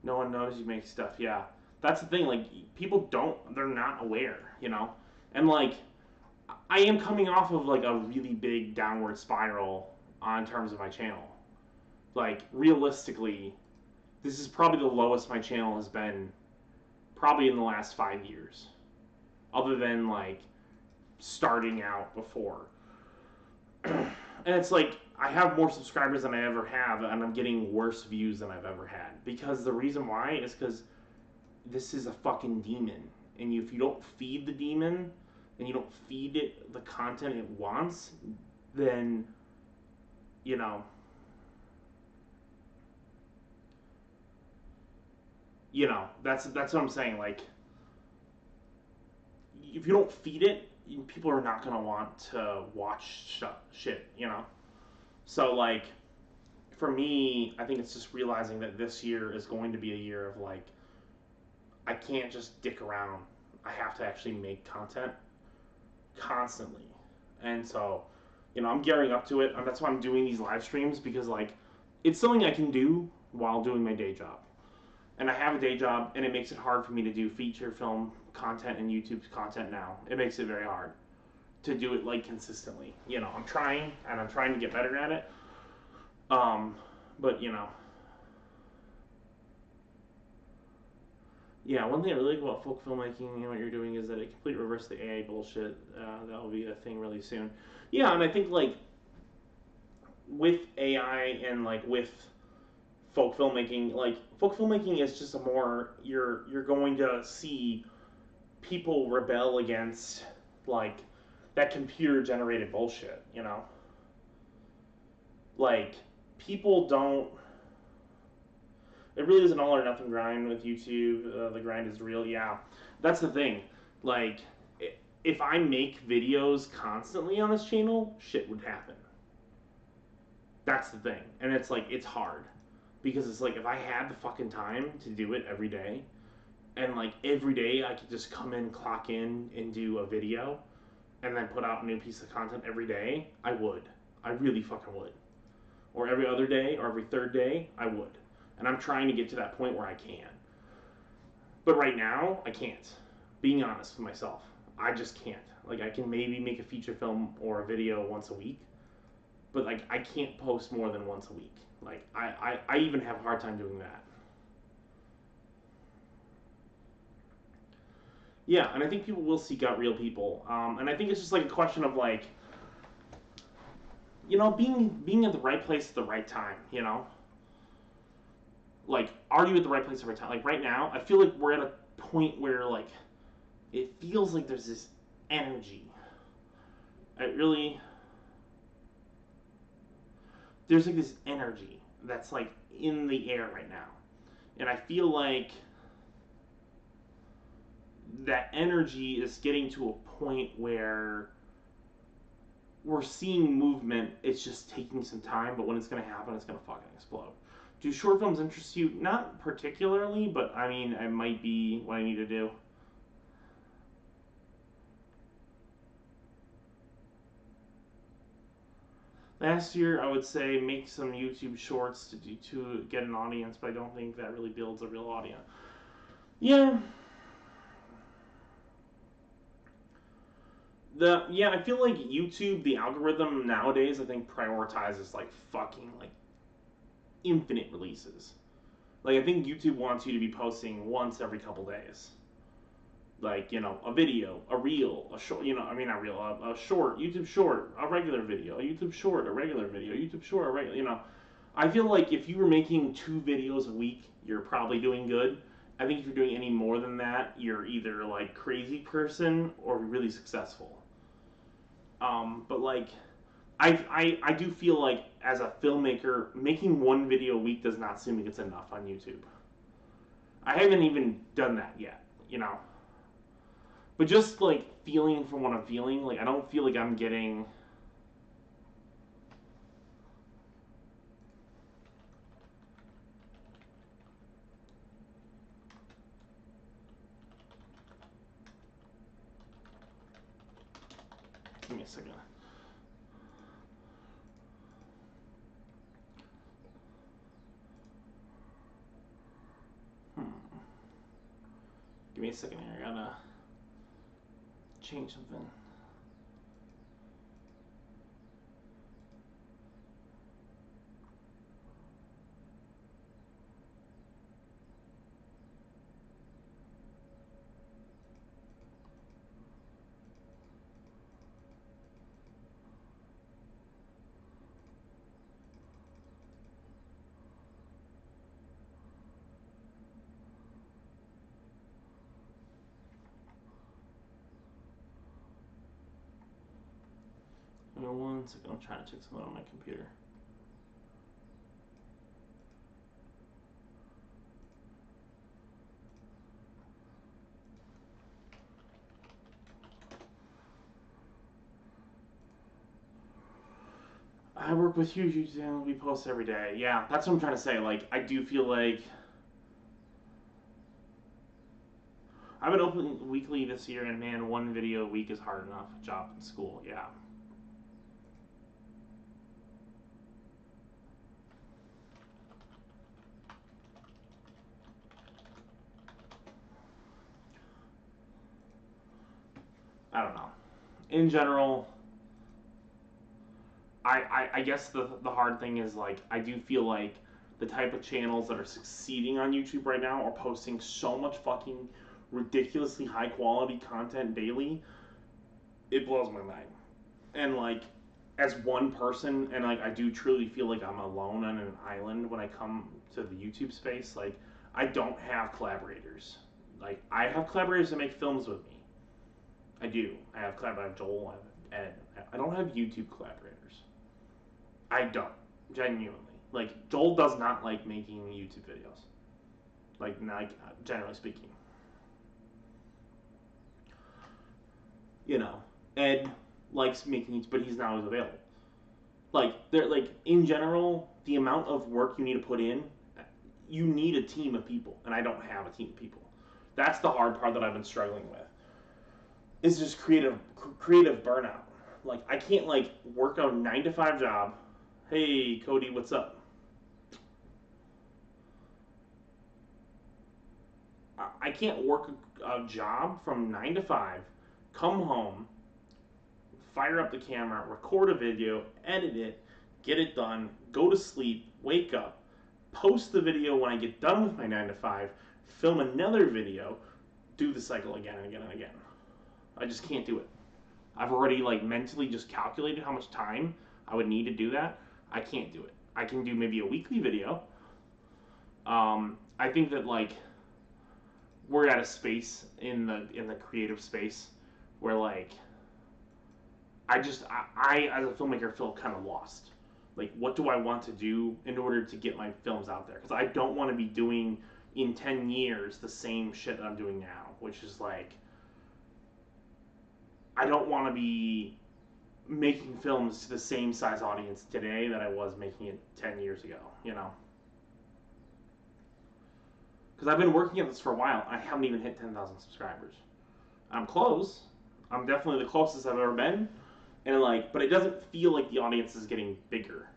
S1: No one knows you make stuff. Yeah. That's the thing. Like people don't. They're not aware. You know. And like I am coming off of like a really big downward spiral on terms of my channel. Like realistically, this is probably the lowest my channel has been probably in the last 5 years. Other than like starting out before. And it's like I have more subscribers than I ever have and I'm getting worse views than I've ever had. Because the reason why is because this is a fucking demon. And if you don't feed the demon and you don't feed it the content it wants, then, you know, that's what I'm saying. Like, if you don't feed it, people are not gonna want to watch shit, you know. So like, for me, I think it's just realizing that this year is going to be a year of like, I can't just dick around. I have to actually make content constantly, and so, you know, I'm gearing up to it. And that's why I'm doing these live streams because like, it's something I can do while doing my day job. And I have a day job, and it makes it hard for me to do feature film content and YouTube content now. It makes it very hard to do it like consistently. You know, I'm trying, and I'm trying to get better at it. But you know, yeah. One thing I really like about folk filmmaking and what you're doing is that it completely reversed the AI bullshit. That will be a thing really soon. Yeah, and I think like with AI and like with folk filmmaking, like folk filmmaking is just a more you're going to see people rebel against like that computer generated bullshit, you know? Like people don't it really is an all or nothing grind with YouTube. The grind is real. Yeah. That's the thing. Like if I make videos constantly on this channel, shit would happen. That's the thing. And it's like it's hard. Because it's like if I had the fucking time to do it every day, and like every day I could just come in, clock in, and do a video, and then put out a new piece of content every day, I would. I really fucking would. Or every other day, or every third day, I would. And I'm trying to get to that point where I can. But right now, I can't. Being honest with myself, I just can't. Like I can maybe make a feature film or a video once a week, but like I can't post more than once a week. Like I even have a hard time doing that. Yeah, and I think people will seek out real people. And I think it's just like a question of like, you know, being at the right place at the right time. You know, like are you at the right place at the right time? Like right now, I feel like we're at a point where like it feels like there's this energy. It really there's like this energy that's like in the air right now, and I feel like that energy is getting to a point where we're seeing movement. It's just taking some time, but when it's going to happen, it's going to fucking explode. Do short films interest you? Not particularly, but I mean, it might be what I need to do. Last year, I would say make some YouTube shorts to get an audience, but I don't think that really builds a real audience. Yeah. I feel like YouTube, the algorithm nowadays, I think prioritizes like fucking like infinite releases. Like I think YouTube wants you to be posting once every couple days. Like, you know, a video, a reel, a short, you know, I mean, not reel, a short, YouTube short, a regular video, a YouTube short, a regular video, a YouTube short, a regular, you know. I feel like if you were making 2 videos a week, you're probably doing good. I think if you're doing any more than that, you're either like crazy person or really successful. But like, I do feel like as a filmmaker, making 1 video a week does not seem like it's enough on YouTube. I haven't even done that yet, you know. But just like feeling from what I'm feeling, like I don't feel like I'm getting. Give me a second. Give me a second here. I gotta change something. Give me 1 second. I'm trying to check something on my computer. I work with huge YouTube channels. We post every day. Yeah, that's what I'm trying to say. Like, I do feel like I've been open weekly this year, and man, 1 video a week is hard enough. Job and school, yeah. I don't know. In general, I guess the hard thing is like I do feel like the type of channels that are succeeding on YouTube right now are posting so much fucking ridiculously high quality content daily. It blows my mind. And like as one person, and like I do truly feel like I'm alone on an island when I come to the YouTube space. Like I don't have collaborators. Like I have collaborators that make films with me. I do. I have Joel, I have Ed. I don't have YouTube collaborators. I don't. Genuinely. Like, Joel does not like making YouTube videos. Like, generally speaking. You know, Ed likes making YouTube, but he's not always available. Like, in general, the amount of work you need to put in, you need a team of people, and I don't have a team of people. That's the hard part that I've been struggling with. Is just creative burnout. Like, I can't, like, work a 9 to 5 job. Hey, Cody, what's up? I can't work a job from 9 to 5, come home, fire up the camera, record a video, edit it, get it done, go to sleep, wake up, post the video when I get done with my 9 to 5, film another video, do the cycle again and again and again. I just can't do it. I've already like mentally just calculated how much time I would need to do that. I can't do it. I can do maybe a weekly video. I think that like we're at a space in the creative space where like I as a filmmaker feel kind of lost. Like what do I want to do in order to get my films out there? Because I don't want to be doing in 10 years the same shit that I'm doing now, which is like I don't want to be making films to the same size audience today that I was making it 10 years ago, you know? Because I've been working at this for a while. I haven't even hit 10,000 subscribers. I'm close. I'm definitely the closest I've ever been. And like, but it doesn't feel like the audience is getting bigger,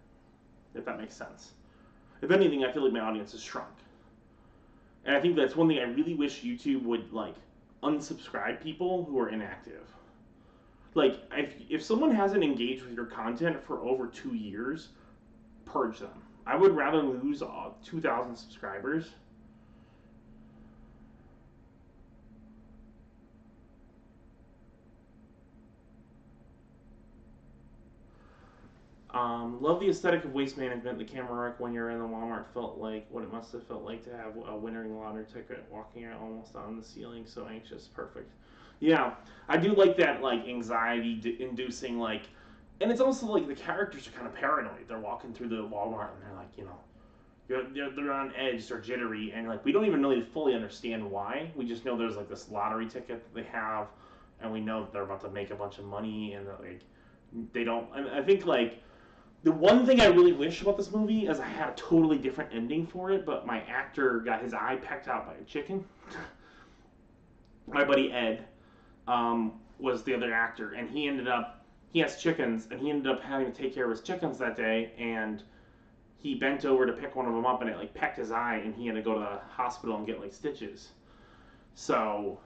S1: if that makes sense. If anything, I feel like my audience has shrunk. And I think that's one thing I really wish YouTube would like unsubscribe people who are inactive. Like, if someone hasn't engaged with your content for over 2 years, purge them. I would rather lose 2,000 subscribers. Love the aesthetic of Waste Management. The camera work when you're in the Walmart felt like what it must have felt like to have a winning lottery ticket walking out almost on the ceiling. So anxious. Perfect. Yeah, I do like that, like, anxiety-inducing, like, and it's also like the characters are kind of paranoid. They're walking through the Walmart and they're like, they're on edge, they're jittery, and like we don't even really fully understand why. We just know there's like this lottery ticket that they have, and we know that they're about to make a bunch of money, and that like they don't. I think like the one thing I really wish about this movie is I had a totally different ending for it, but my actor got his eye pecked out by a chicken. My buddy Ed was the other actor, and he has chickens, and he ended up having to take care of his chickens that day, and he bent over to pick one of them up, and it like pecked his eye, and he had to go to the hospital and get like stitches. So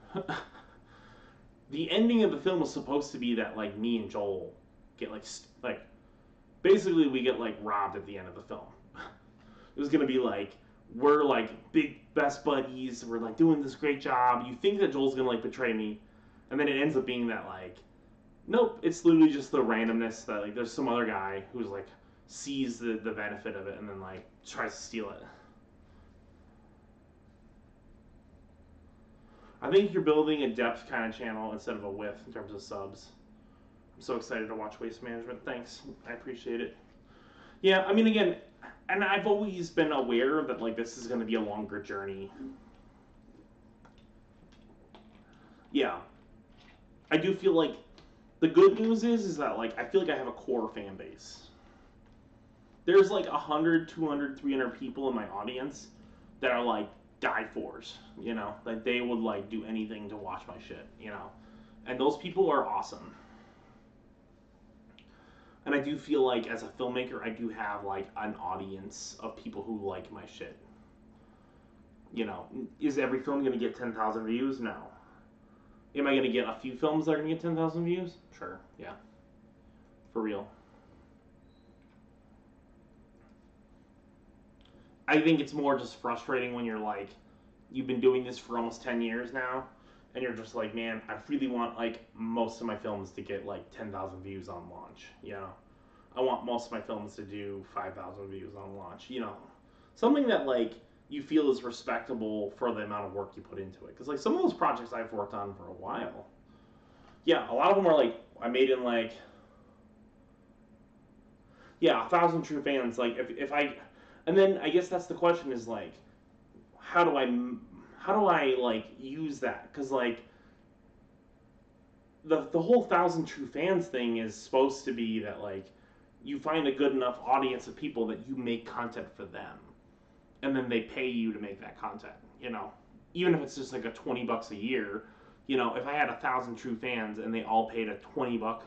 S1: the ending of the film was supposed to be that like me and Joel get like basically we get like robbed at the end of the film. It was gonna be like we're like big best buddies, we're like doing this great job. You think that Joel's gonna like betray me, and then it ends up being that like nope, it's literally just the randomness that like there's some other guy who's like sees the benefit of it and then like tries to steal it. I think you're building a depth kind of channel instead of a width in terms of subs. I'm so excited to watch Waste Management. Thanks. I appreciate it. Yeah, I mean, again, and I've always been aware that like this is going to be a longer journey. Yeah. I do feel like the good news is that like I feel like I have a core fan base. There's like 100, 200, 300 people in my audience that are like die-fors, like they would like do anything to watch my shit, and those people are awesome. And I do feel like as a filmmaker, I do have like an audience of people who like my shit. Is every film going to get 10,000 views? No. Am I going to get a few films that are going to get 10,000 views? Sure, yeah. For real. I think it's more just frustrating when you're like, you've been doing this for almost 10 years now, and you're just like, man, I really want like most of my films to get like 10,000 views on launch, I want most of my films to do 5,000 views on launch, something that like you feel is respectable for the amount of work you put into it. Because like some of those projects I've worked on for a while, yeah, a lot of them are like, I made in like, yeah, 1,000 true fans, like if I, and then I guess that's the question is like, how do I like use that? Because like the whole 1,000 true fans thing is supposed to be that like you find a good enough audience of people that you make content for them, and then they pay you to make that content. Even if it's just like a $20 a year. If I had 1,000 true fans and they all paid a $20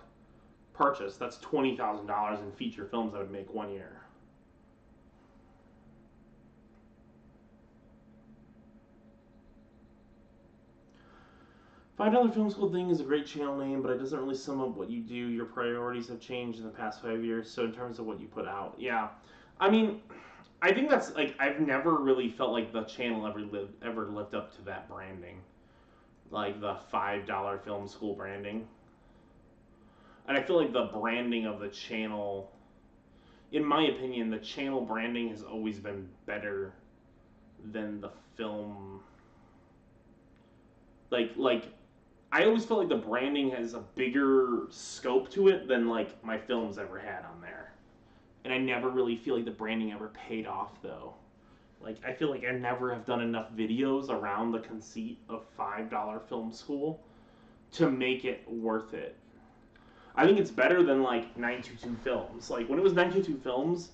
S1: purchase, that's $20,000 in feature films I would make 1 year. $5 Film School thing is a great channel name, but it doesn't really sum up what you do. Your priorities have changed in the past 5 years, so in terms of what you put out, yeah. I mean, I think that's like I've never really felt like the channel ever lived up to that branding, like the $5 Film School branding. And I feel like the branding of the channel, in my opinion, the channel branding has always been better than the film. Like I always felt like the branding has a bigger scope to it than like my films ever had on there. And I never really feel like the branding ever paid off though. Like I feel like I never have done enough videos around the conceit of $5 Film School to make it worth it. I think it's better than like 922 Films. Like when it was 922 Films,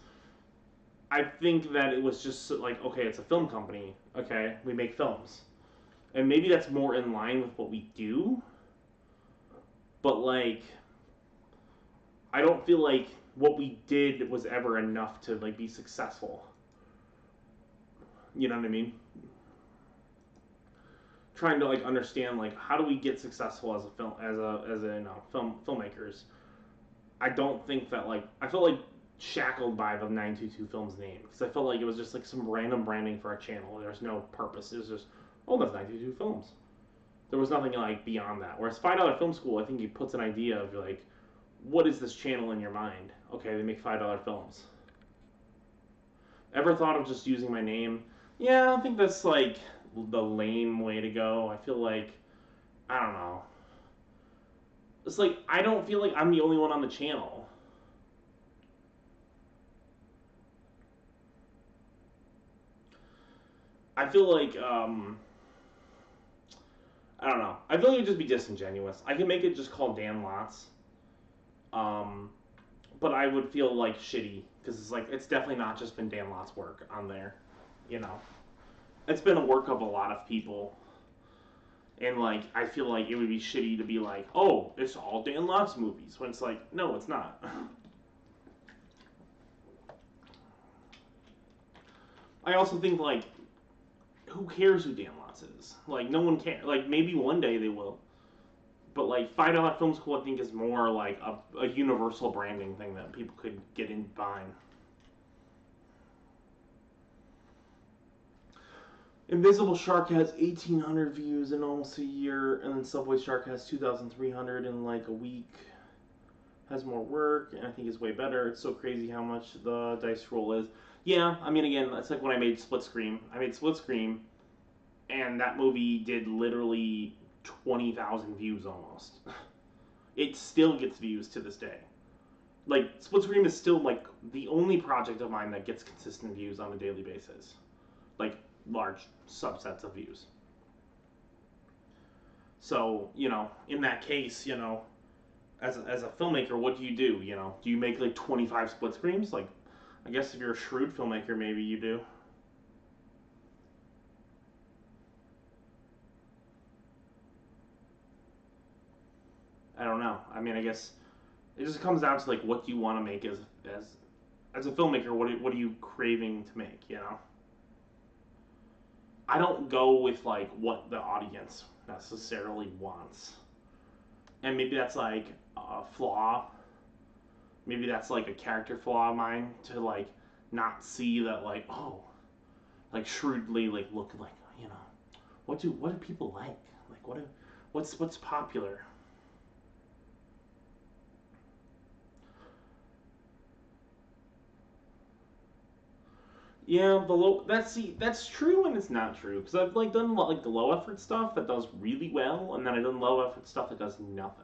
S1: I think that it was just like, okay, it's a film company. Okay, we make films. And maybe that's more in line with what we do. But like, I don't feel like what we did was ever enough to like be successful. You know what I mean? Trying to like understand like how do we get successful as a filmmakers. I don't think that like I felt like shackled by the 922 Films name because I felt like it was just like some random branding for a channel. There's no purpose. It was just that's 922 Films. There was nothing like beyond that. Whereas $5 Film School, I think it puts an idea of like what is this channel in your mind? Okay, they make $5 films. Ever thought of just using my name? Yeah, I think that's like the lame way to go. I feel like, I don't know. It's like, I don't feel like I'm the only one on the channel. I feel like, I don't know. I feel like it'd just be disingenuous. I can make it just called Dan Lots. Um, but I would feel like shitty because it's like it's definitely not just been Dan Lott's work on there, you know. It's been a work of a lot of people, and like I feel like it would be shitty to be like, oh, it's all Dan Lott's movies when it's like, no, it's not. I also think like, who cares who Dan Lotz is? Like no one cares. Like maybe one day they will. But like $5 film school, I think is more like a universal branding thing that people could get in behind. Invisible Shark has 1,800 views in almost a year, and then Subway Shark has 2,300 in like a week. Has more work, and I think is way better. It's so crazy how much the dice roll is. Yeah, I mean, again, it's like when I made Split Screen. I made Split Screen, and that movie did literally 20,000 views almost. It still gets views to this day. Like, Split Screen is still, like, the only project of mine that gets consistent views on a daily basis. Like, large subsets of views. So, you know, in that case, you know, as a filmmaker, what do? You know, do you make, like, 25 split screens? Like, I guess if you're a shrewd filmmaker, maybe you do. I don't know. I mean, I guess it just comes down to like what do you want to make as a filmmaker. What are you craving to make? You know, I don't go with like what the audience necessarily wants, and maybe that's like a flaw. Maybe that's like a character flaw of mine to like not see that like oh like shrewdly like look like you know what do people like what's popular. Yeah, the low that's true and it's not true because I've like done like the low effort stuff that does really well, and then I've done low effort stuff that does nothing.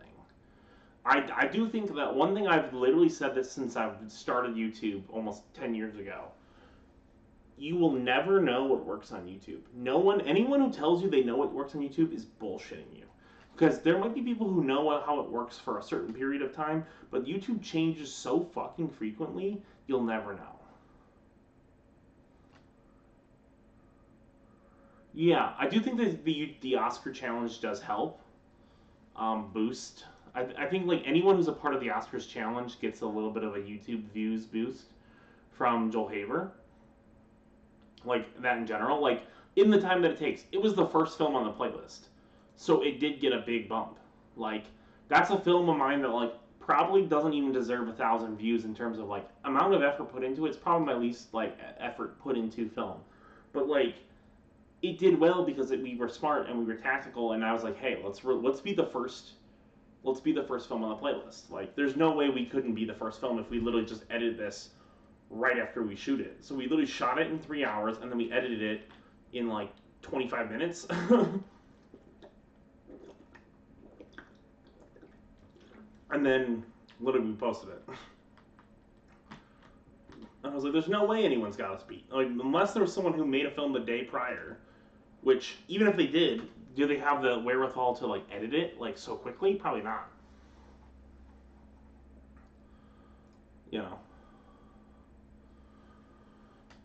S1: I do think that one thing I've literally said this since I've started YouTube almost 10 years ago. You will never know what works on YouTube. Anyone who tells you they know what works on YouTube is bullshitting you. Because there might be people who know how it works for a certain period of time, but YouTube changes so fucking frequently, you'll never know. Yeah, I do think that the Oscar challenge does help boost. I think like anyone who's a part of the Oscars challenge gets a little bit of a YouTube views boost from Joel Haver. Like that in general. Like in the time that it takes, it was the first film on the playlist, so it did get a big bump. Like that's a film of mine that like probably doesn't even deserve 1,000 views in terms of like amount of effort put into it. It's probably my least like effort put into film, but like it did well because we were smart and we were tactical, and I was like, hey, let's be the first. Let's be the first film on the playlist. Like, there's no way we couldn't be the first film if we literally just edited this right after we shoot it. So we literally shot it in 3 hours, and then we edited it in like 25 minutes. And then literally we posted it. And I was like, there's no way anyone's got us beat. Like, unless there was someone who made a film the day prior, which, even if they did, do they have the wherewithal to, like, edit it, like, so quickly? Probably not. You know.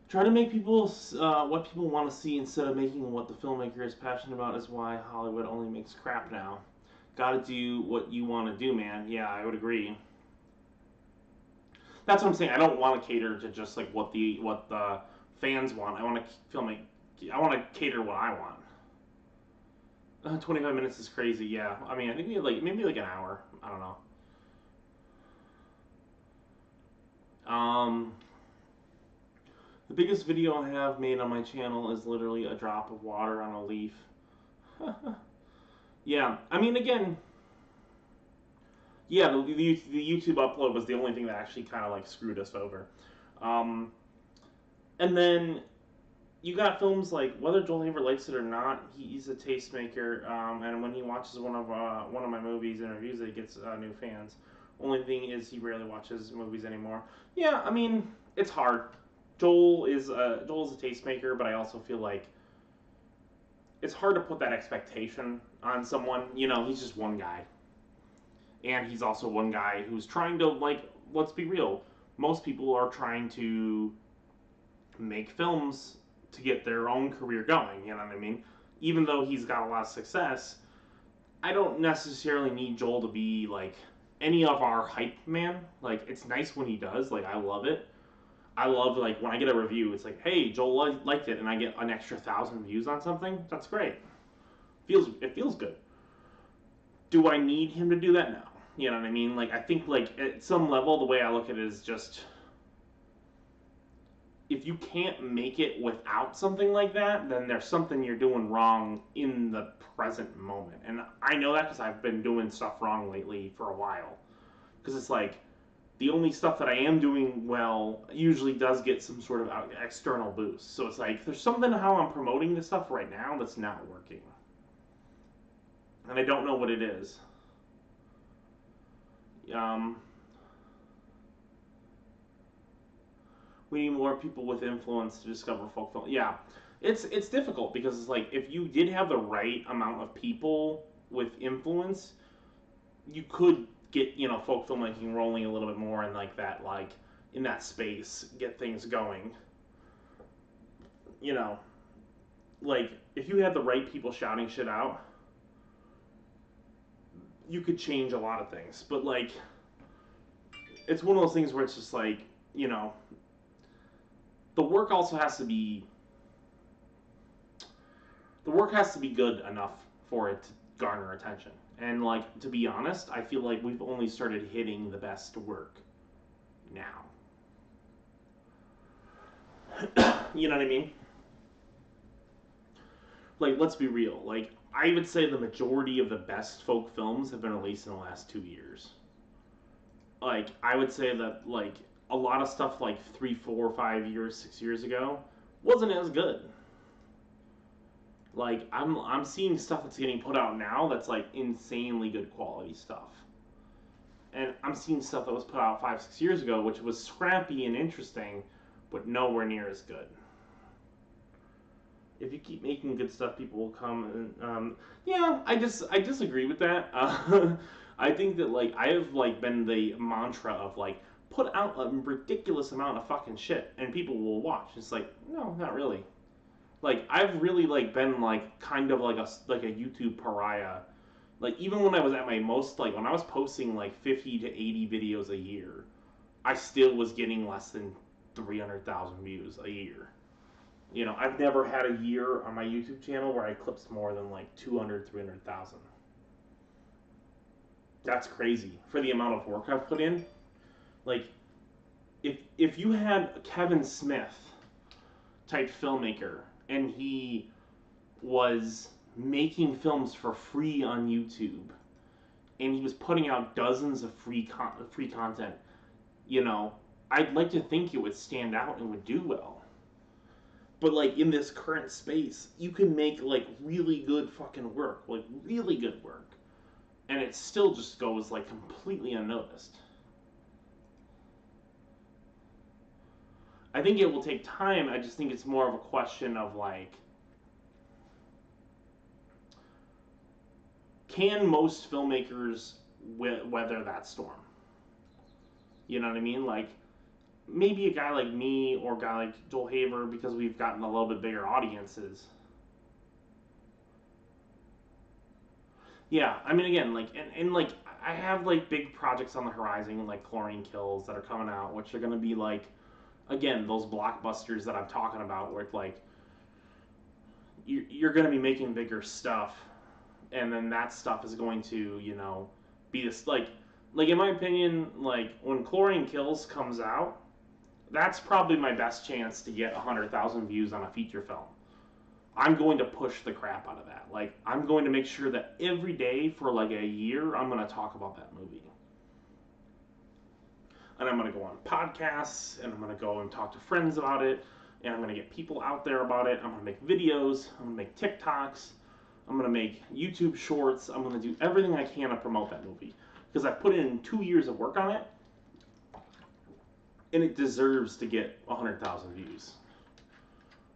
S1: Try to make people what people want to see instead of making what the filmmaker is passionate about is why Hollywood only makes crap now. Gotta do what you want to do, man. Yeah, I would agree. That's what I'm saying. I don't want to cater to just like what the fans want. I want to I want to cater what I want. 25 minutes is crazy. Yeah. I mean, I think we had like maybe like an hour. I don't know. The biggest video I have made on my channel is literally a drop of water on a leaf. Yeah. I mean, again, Yeah, the YouTube upload was the only thing that actually kind of like screwed us over. Um, and then you got films like, whether Joel Haver likes it or not, he's a tastemaker, and when he watches one of my movies and reviews it, he gets new fans. Only thing is, he rarely watches movies anymore. Yeah, I mean, it's hard. Joel's a tastemaker, but I also feel like it's hard to put that expectation on someone. You know, he's just one guy, and he's also one guy who's trying to, like, let's be real. Most people are trying to make films to get their own career going. You know what I mean? Even though he's got a lot of success, I don't necessarily need Joel to be like any of our hype man. Like, it's nice when he does. Like, I love it. I love, like, when I get a review, it's like, hey, Joel liked it, and I get an extra 1,000 views on something. That's great. It feels good. Do I need him to do that? No. You know what I mean? Like, I think, like, at some level, the way I look at it is just, if you can't make it without something like that, then there's something you're doing wrong in the present moment. And I know that because I've been doing stuff wrong lately for a while. Because it's like, the only stuff that I am doing well usually does get some sort of external boost. So it's like, there's something to how I'm promoting this stuff right now that's not working. And I don't know what it is. Um, we need more people with influence to discover folk film. Yeah, it's difficult because it's like, if you did have the right amount of people with influence, you could get, you know, folk filmmaking rolling a little bit more, and like that, like, in that space, get things going. You know, like, if you had the right people shouting shit out, you could change a lot of things. But like, it's one of those things where it's just like, you know, the work also has to be the work has to be good enough for it to garner attention. And like, to be honest, I feel like we've only started hitting the best work now. You know what I mean? Like, let's be real. Like, I would say the majority of the best folk films have been released in the last 2 years. Like, I would say that, like, a lot of stuff like 3, 4, 5 years, 6 years ago wasn't as good. Like, I'm seeing stuff that's getting put out now that's like insanely good quality stuff. And I'm seeing stuff that was put out 5, 6 years ago, which was scrappy and interesting, but nowhere near as good. If you keep making good stuff, people will come. And yeah, I disagree with that. I think that, like, I have, like, been the mantra of, like, put out a ridiculous amount of fucking shit and people will watch. It's like, no, not really. Like, I've really, like, been, like, kind of like a YouTube pariah. Like, even when I was at my most, like, when I was posting like 50 to 80 videos a year, I still was getting less than 300,000 views a year. You know, I've never had a year on my YouTube channel where I clipped more than like 200, 300,000. That's crazy for the amount of work I've put in. Like, if you had Kevin Smith type filmmaker and he was making films for free on YouTube and he was putting out dozens of free content, you know, I'd like to think it would stand out and would do well. But like, in this current space, you can make like really good fucking work, like really good work, and it still just goes like completely unnoticed. I think it will take time. I just think it's more of a question of like, can most filmmakers weather that storm? You know what I mean? Like, maybe a guy like me or a guy like Joel Haver, because we've gotten a little bit bigger audiences. Yeah, I mean, again, like, and like, I have like big projects on the horizon, like Chlorine Kills, that are coming out, which are gonna be like, again, those blockbusters that I'm talking about, where it's like, you're gonna be making bigger stuff, and then that stuff is going to, you know, be this like, in my opinion, like, when Chlorine Kills comes out, that's probably my best chance to get 100,000 views on a feature film. I'm going to push the crap out of that. Like, I'm going to make sure that every day for like a year, I'm going to talk about that movie. and I'm going to go on podcasts, and I'm going to go and talk to friends about it, and I'm going to get people out there about it. I'm going to make videos. I'm going to make TikToks. I'm going to make YouTube shorts. I'm going to do everything I can to promote that movie because I've put in 2 years of work on it, and it deserves to get 100,000 views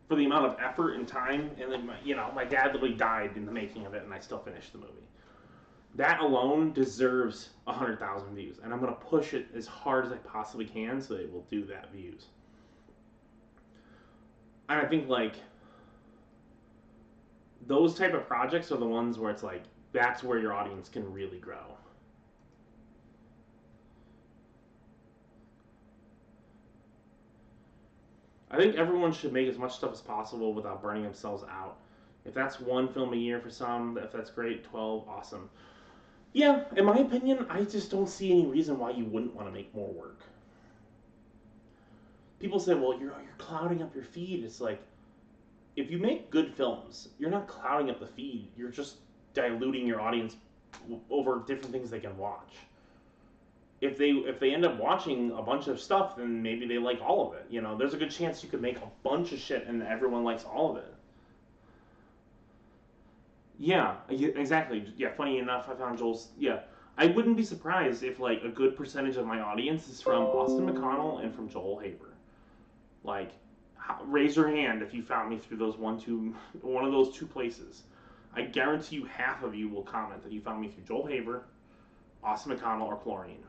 S1: for the amount of effort and time. And then, my dad literally died in the making of it, and I still finished the movie. That alone deserves 100,000 views, and I'm going to push it as hard as I possibly can so it will do that views. And I think, like, those type of projects are the ones where it's like, that's where your audience can really grow. I think everyone should make as much stuff as possible without burning themselves out. If that's one film a year for some, if that's great, 12, awesome. Yeah, in my opinion, I just don't see any reason why you wouldn't want to make more work. People say, well, you're clouding up your feed. It's like, if you make good films, you're not clouding up the feed. You're just diluting your audience over different things they can watch. If they end up watching a bunch of stuff, then maybe they like all of it. There's a good chance you could make a bunch of shit and everyone likes all of it. Yeah, exactly. Yeah, funny enough, I found Joel's. Yeah, I wouldn't be surprised if like a good percentage of my audience is from Austin McConnell and from Joel Haber. Like, raise your hand if you found me through one of those two places. I guarantee you half of you will comment that you found me through Joel Haber, Austin McConnell, or Chlorine.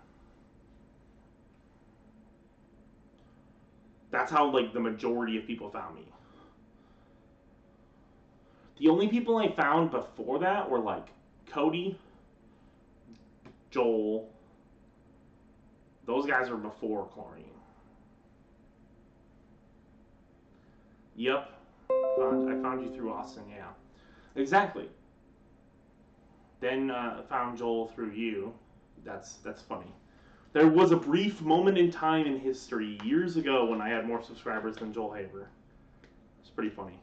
S1: That's how, like, the majority of people found me. The only people I found before that were, like, Cody, Joel. Those guys were before Chlorine. Yep. I found you through Austin, yeah. Exactly. Then found Joel through you. That's funny. There was a brief moment in time in history years ago when I had more subscribers than Joel Haber. It's pretty funny.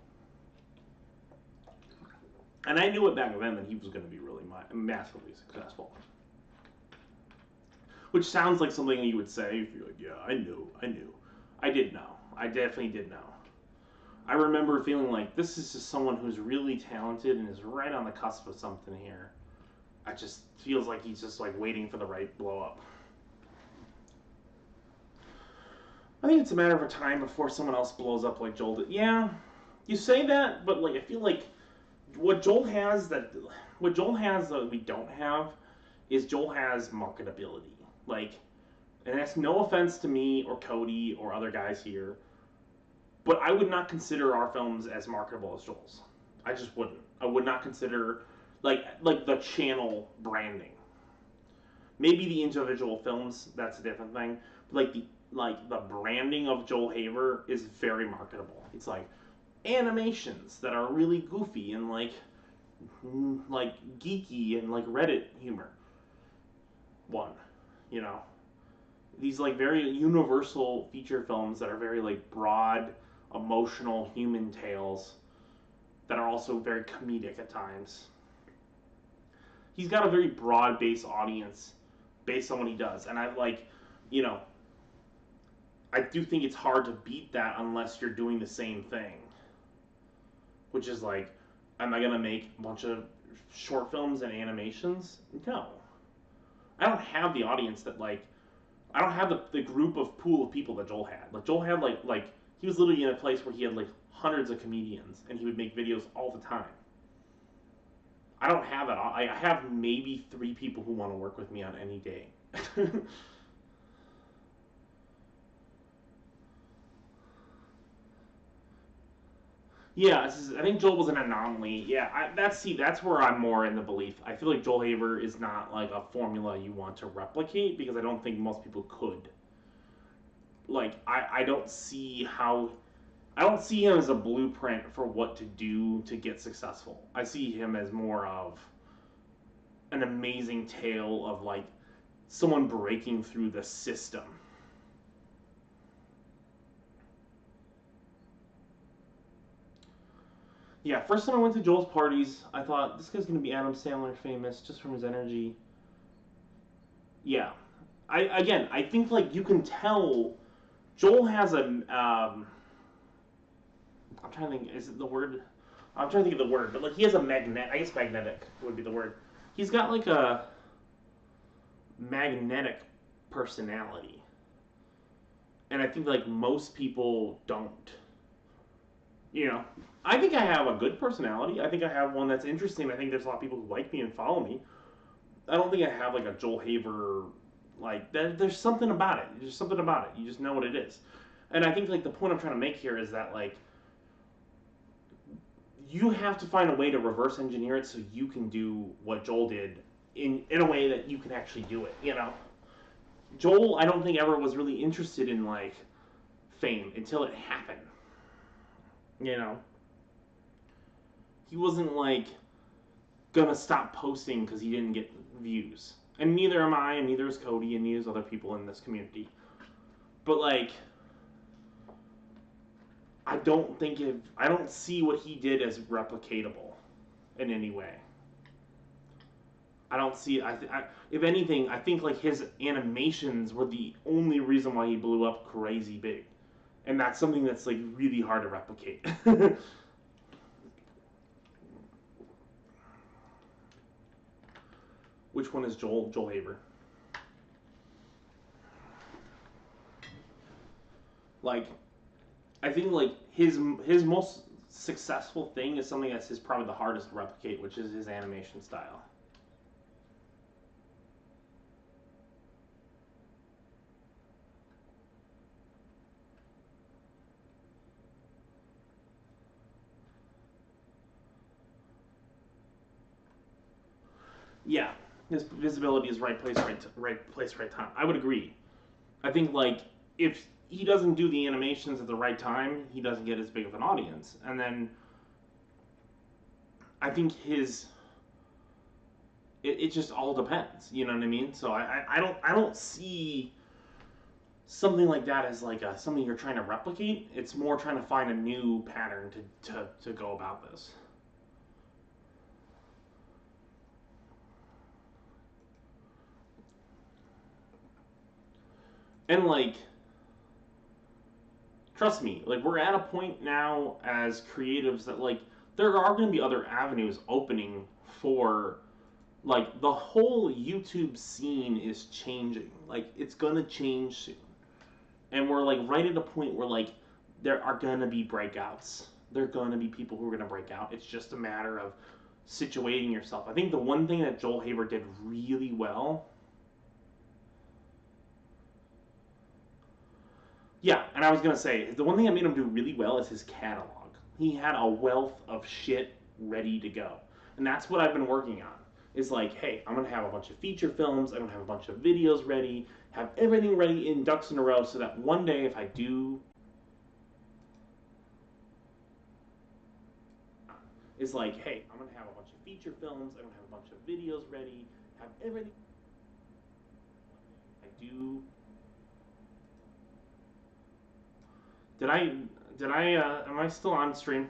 S1: And I knew it back then that he was going to be really massively successful. Which sounds like something you would say if you're like, yeah, I knew. I did know. I definitely did know. I remember feeling like this is just someone who's really talented and is right on the cusp of something here. It just feels like he's just like waiting for the right blow up. I think it's a matter of time before someone else blows up like Joel did. Yeah, you say that, but like I feel like what Joel has that we don't have is Joel has marketability. Like, and that's no offense to me or Cody or other guys here, but I would not consider our films as marketable as Joel's. I just wouldn't. I would not consider like the channel branding. Maybe the individual films, that's a different thing. But like the branding of Joel Haver is very marketable. It's like animations that are really goofy and like geeky and like Reddit humor. These like very universal feature films that are very like broad, emotional human tales that are also very comedic at times. He's got a very broad base audience based on what he does, and I do think it's hard to beat that unless you're doing the same thing. Which is like, am I going to make a bunch of short films and animations? No. I don't have the audience that I don't have the group of pool of people that Joel had. Like Joel had like he was literally in a place where he had like hundreds of comedians and he would make videos all the time. I don't have that. I have maybe 3 people who want to work with me on any day. Yeah, I think Joel was an anomaly. Yeah, that's where I'm more in the belief. I feel like Joel Haver is not like a formula you want to replicate because I don't think most people could. Like, I don't see him as a blueprint for what to do to get successful. I see him as more of an amazing tale of like someone breaking through the system. Yeah, first time I went to Joel's parties, I thought this guy's gonna be Adam Sandler famous just from his energy. Yeah, I think like you can tell Joel has a I'm trying to think. Is it the word? I'm trying to think of the word, but like he has a magnet. I guess magnetic would be the word. He's got like a magnetic personality, and I think like most people don't. You know, I think I have a good personality. I think I have one that's interesting. I think there's a lot of people who like me and follow me. I don't think I have like a Joel Haver like there's something about it. There's something about it. You just know what it is. And I think like the point I'm trying to make here is that like you have to find a way to reverse engineer it so you can do what Joel did in a way that you can actually do it, you know. Joel I don't think ever was really interested in like fame until it happened. You know. He wasn't like gonna stop posting because he didn't get views. And neither am I, and neither is Cody, and neither is other people in this community. But like I don't see what he did as replicatable in any way. I don't see. If anything, I think like his animations were the only reason why he blew up crazy big, and that's something that's like really hard to replicate. Which one is Joel? Joel Haver. Like, I think like his most successful thing is something that's his probably the hardest to replicate, which is his animation style. Yeah, his visibility is right place, right time. I would agree. I think like if he doesn't do the animations at the right time, he doesn't get as big of an audience. And then I think it just all depends. You know what I mean? So I don't see something like that as like something you're trying to replicate. It's more trying to find a new pattern to go about this. And like trust me, like we're at a point now as creatives that like there are going to be other avenues opening for like the whole YouTube scene is changing. Like it's going to change soon. And we're like right at a point where like there are going to be breakouts. There are going to be people who are going to break out. It's just a matter of situating yourself. I think the one thing that Joel Haver did really well. Yeah, and I was gonna say the one thing that made him do really well is his catalog. He had a wealth of shit ready to go, and that's what I've been working on. Is like, hey, I'm gonna have a bunch of feature films. I'm gonna have a bunch of videos ready. Have everything ready in ducks in a row, so that one day if I do, is like, hey, I'm gonna have a bunch of feature films. I'm gonna have a bunch of videos ready. Have everything I do. Did I? Did I? Am I still on stream?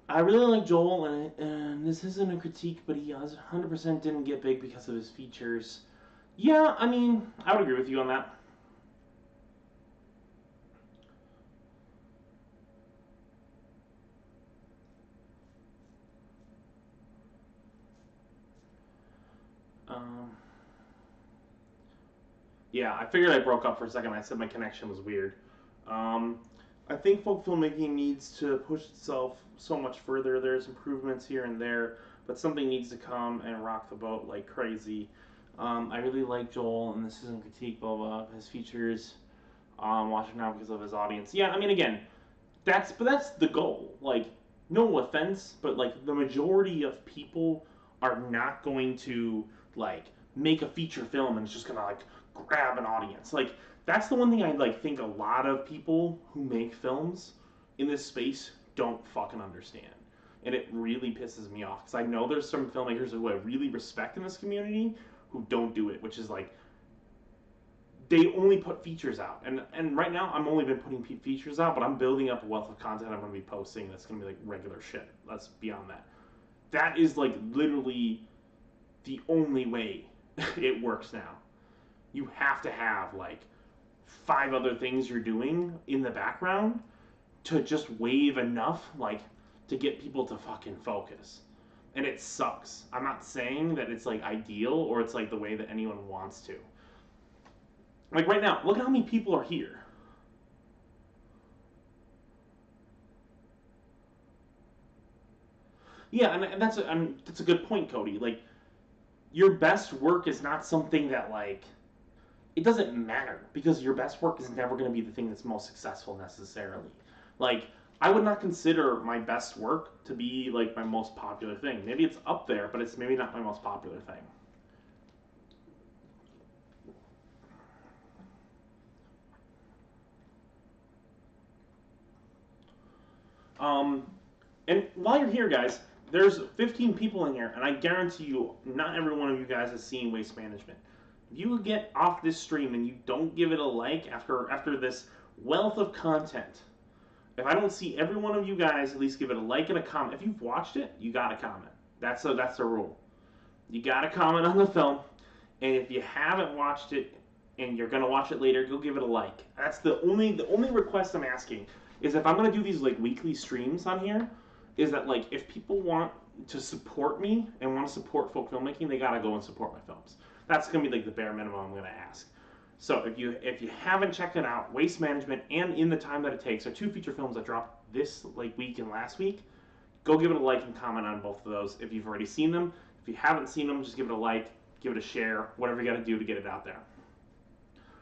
S1: I really like Joel, and this isn't a critique, but he 100% didn't get big because of his features. Yeah, I mean, I would agree with you on that. Um, yeah, I figured I broke up for a second. I said my connection was weird. Um, I think folk filmmaking needs to push itself so much further. There's improvements here and there, but something needs to come and rock the boat like crazy. I really like Joel, and this isn't critique, blah blah. His features, watching now because of his audience. Yeah, I mean, again, that's the goal. Like, no offense, but like the majority of people are not going to like make a feature film and it's just gonna like grab an audience. Like that's the one thing I like think a lot of people who make films in this space don't fucking understand. And it really pisses me off because I know there's some filmmakers who I really respect in this community who don't do it, which is like they only put features out, and right now I'm only been putting features out, but I'm building up a wealth of content I'm going to be posting that's going to be like regular shit. That's beyond that. That is like literally the only way it works now. You have to have like 5 other things you're doing in the background to just wave enough, like, to get people to fucking focus. And it sucks. I'm not saying that it's like ideal or it's like the way that anyone wants to. Like right now, look at how many people are here. Yeah, and that's a good point, Cody. Like, your best work is not something that like it doesn't matter because your best work is never going to be the thing that's most successful necessarily. Like, I would not consider my best work to be like my most popular thing. Maybe it's up there, but it's maybe not my most popular thing. Um, and while you're here, guys, there's 15 people in here, and I guarantee you, not every one of you guys has seen Waste Management. If you get off this stream and you don't give it a like after this wealth of content, if I don't see every one of you guys at least give it a like and a comment, if you've watched it, you gotta comment. That's the rule. You gotta comment on the film, and if you haven't watched it and you're gonna watch it later, go give it a like. That's the only request I'm asking is if I'm gonna do these like weekly streams on here, is that like if people want to support me and want to support folk filmmaking, they gotta go and support my films. That's gonna be like the bare minimum I'm gonna ask. So if you haven't checked it out, Waste Management and In the Time That It Takes are 2 feature films that dropped this like week and last week. Go give it a like and comment on both of those if you've already seen them. If you haven't seen them, just give it a like, give it a share, whatever you got to do to get it out there.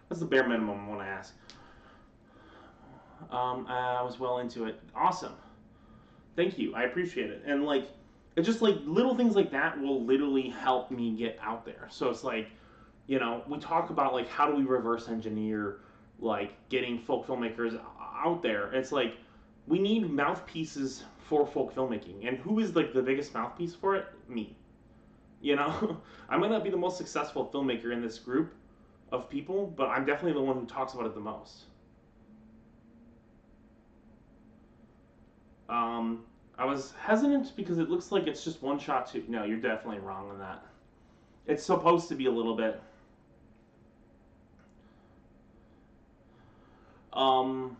S1: That's the bare minimum I want to ask. I was well into it. Awesome. Thank you. I appreciate it. And like, it's just like little things like that will literally help me get out there. So it's like, you know, we talk about like how do we reverse engineer like getting folk filmmakers out there. It's like we need mouthpieces for folk filmmaking, and who is like the biggest mouthpiece for it? Me. You know, I might not be the most successful filmmaker in this group of people, but I'm definitely the one who talks about it the most. I was hesitant because it looks like it's just one shot too. No, you're definitely wrong on that. It's supposed to be a little bit. Um,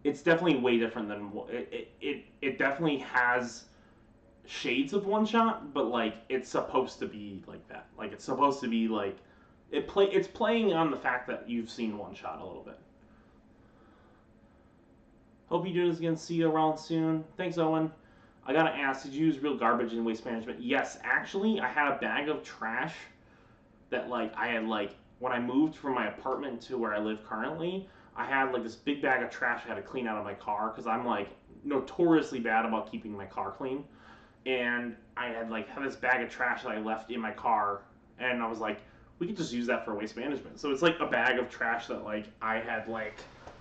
S1: it's definitely way different than it definitely has shades of one shot, but like it's supposed to be like that. Like it's supposed to be like it's playing on the fact that you've seen one shot a little bit. Hope you do this again. See you around soon. Thanks, Owen. I gotta ask, did you use real garbage in Waste Management? Yes, actually, I had a bag of trash that like I had like when I moved from my apartment to where I live currently. I had like this big bag of trash I had to clean out of my car because I'm like notoriously bad about keeping my car clean. And I had this bag of trash that I left in my car, and I was like, we could just use that for Waste Management. So it's like a bag of trash that like I had like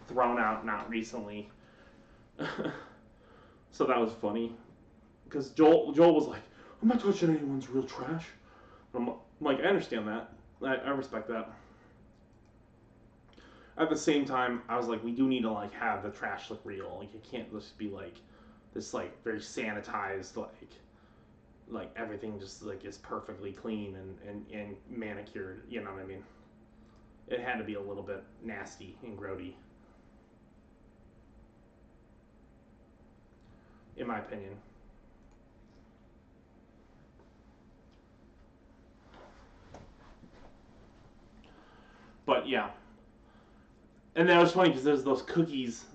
S1: thrown out not recently. So that was funny because Joel was like, I'm not touching anyone's real trash. I'm like, I understand that. I respect that. At the same time, I was like, we do need to like have the trash look real. Like, it can't just be like this like very sanitized like everything just like is perfectly clean and manicured. You know what I mean? It had to be a little bit nasty and grody, in my opinion. But yeah, and that was funny because there's those cookies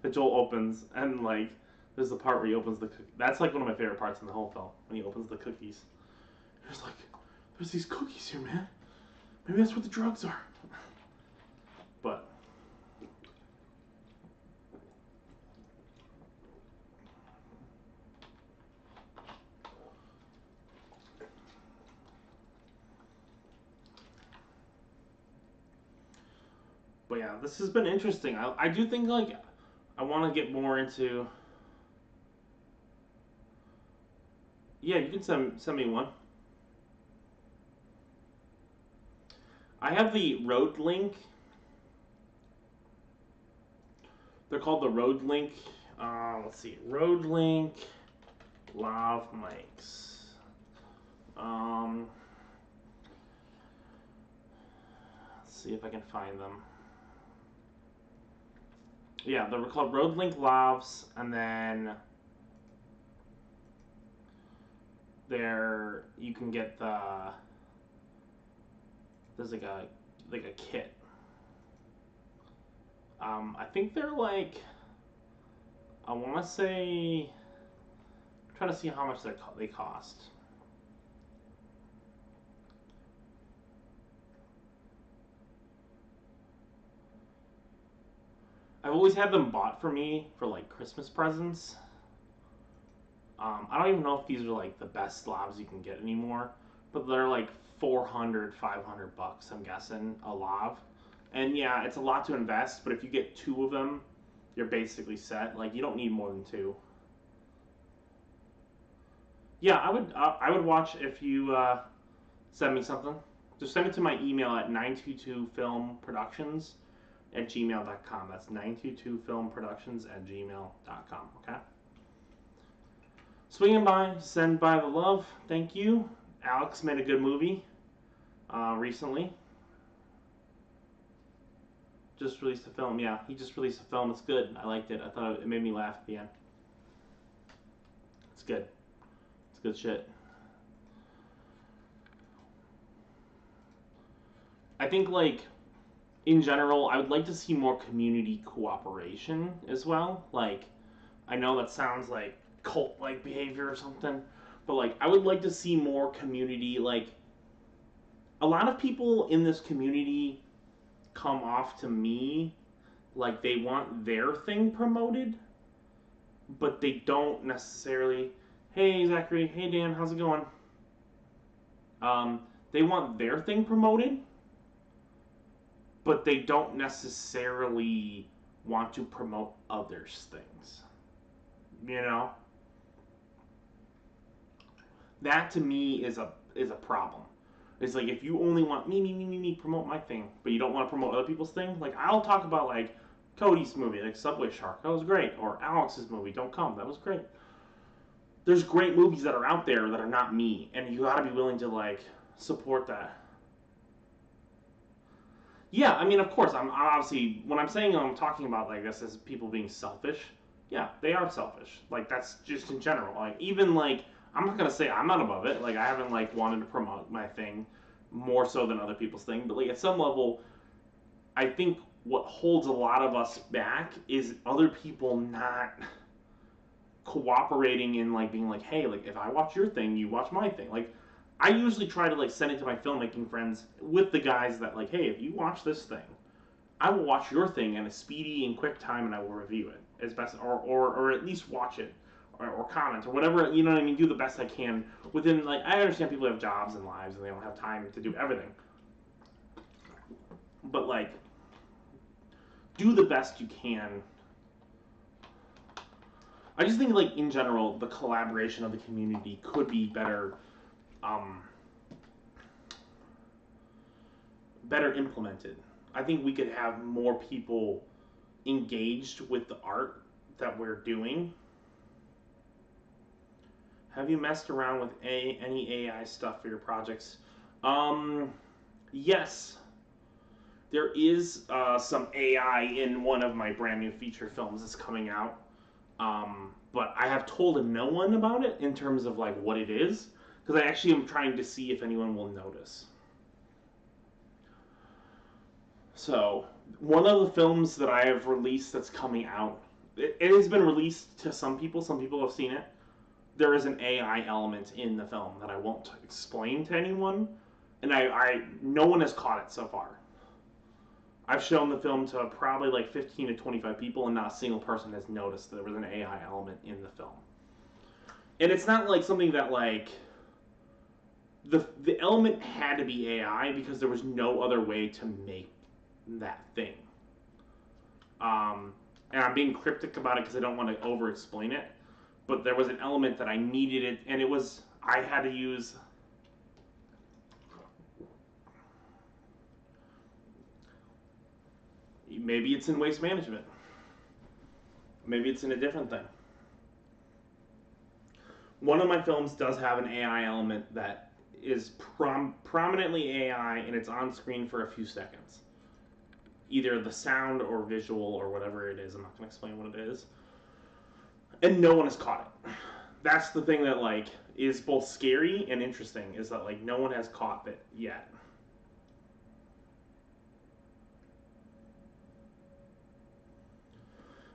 S1: that Joel opens, and like there's the part where he opens the cookies. That's like one of my favorite parts in the whole film when he opens the cookies. There's like, there's these cookies here, man. Maybe that's what the drugs are. But yeah, this has been interesting. I do think like I want to get more into. Yeah, you can send me one. I have the Road Link. They're called the Road Link. Let's see, Road Link lav mics. see if I can find them. Yeah, they're called Road Link Lavs, and then there you can get there's like a kit. I think they're like, I want to say, I'm trying to see how much they cost. I've always had them bought for me for like Christmas presents. I don't even know if these are like the best lavs you can get anymore, but they're like 400, 500 bucks, I'm guessing, a lav. And yeah, it's a lot to invest, but if you get two of them, you're basically set. Like, you don't need more than two. Yeah, I would watch if you send me something. Just send it to my email at 922filmproductions@gmail.com. That's 922filmproductions@gmail.com. Okay. Swinging by, send by the love. Thank you. Alex made a good movie recently. Just released a film. Yeah, he just released a film. It's good. I liked it. I thought it made me laugh at the end. It's good. It's good shit. I think, like, in general, I would like to see more community cooperation as well. Like, I know that sounds like cult-like behavior or something, but, like, I would like to see more community. Like, a lot of people in this community come off to me like they want their thing promoted, but they don't necessarily, hey Zachary, hey Dan, how's it going? They want their thing promoted, but they don't necessarily want to promote others' things. You know? That to me is a problem. It's like, if you only want me, promote my thing, but you don't want to promote other people's thing. Like, I'll talk about, like, Cody's movie, like Subway Shark, that was great, or Alex's movie, Don't Come, that was great. There's great movies that are out there that are not me, and you gotta be willing to, like, support that. Yeah, I mean, of course, I'm obviously, when I'm talking about, like, this as people being selfish, yeah, they are selfish. Like, that's just in general. Like, even, like, I'm not gonna say I'm not above it. Like, I haven't, like, wanted to promote my thing more so than other people's thing, but, like, at some level, I think what holds a lot of us back is other people not cooperating in, like, being like, hey, like, if I watch your thing, you watch my thing. Like, I usually try to, like, send it to my filmmaking friends with the guys that, like, hey, if you watch this thing, I will watch your thing in a speedy and quick time, and I will review it as best, or at least watch it, or comment, or whatever, you know what I mean, do the best I can within, like, I understand people have jobs and lives, and they don't have time to do everything, but, like, do the best you can. I just think, like, in general, the collaboration of the community could be better, better implemented. I think we could have more people engaged with the art that we're doing. Have you messed around with any AI stuff for your projects? Yes. There is some AI in one of my brand new feature films that's coming out. But I have told no one about it in terms of, like, what it is, because I actually am trying to see if anyone will notice. So, one of the films that I have released that's coming out, it has been released to some people have seen it. There is an AI element in the film that I won't explain to anyone, and no one has caught it so far. I've shown the film to probably like 15 to 25 people, and not a single person has noticed that there was an AI element in the film. And it's not like something that, like, the element had to be AI because there was no other way to make that thing. And I'm being cryptic about it because I don't want to over-explain it, but there was an element that I needed it, and I had to use... Maybe it's in waste management. Maybe it's in a different thing. One of my films does have an AI element that is prominently AI, and it's on screen for a few seconds. either the sound or visual or whatever it is. I'm not going to explain what it is. And no one has caught it. That's the thing that like is both scary and interesting, is that like no one has caught it yet.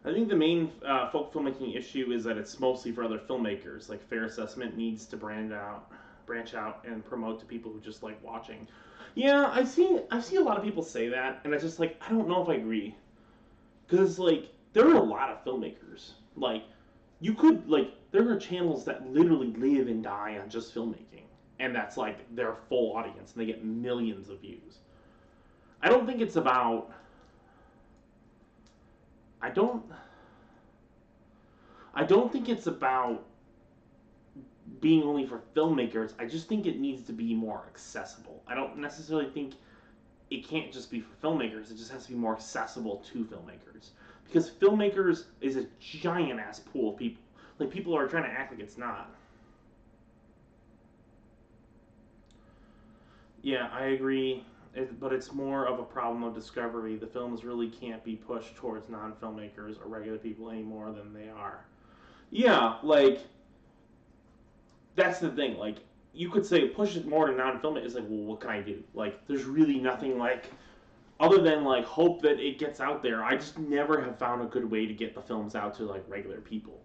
S1: I think the main folk filmmaking issue is that it's mostly for other filmmakers. Like fair assessment needs to branch out, and promote to people who just like watching. Yeah, I see a lot of people say that, and I just like I don't know if I agree, because like there are a lot of filmmakers. Like you could like there are channels that literally live and die on just filmmaking, and that's like their full audience, and they get millions of views. I don't think it's about. I don't. I don't think it's about being only for filmmakers. I just think it needs to be more accessible. I don't necessarily think it can't just be for filmmakers. It just has to be more accessible to filmmakers, because filmmakers is a giant ass pool of people. Like people are trying to act like it's not. Yeah, I agree. But it's more of a problem of discovery. The films really can't be pushed towards non-filmmakers or regular people any more than they are. Yeah, like that's the thing. Like you could say push it more to non-film. It's like, well, what can I do? Like, there's really nothing like other than like hope that it gets out there. I just never have found a good way to get the films out to like regular people.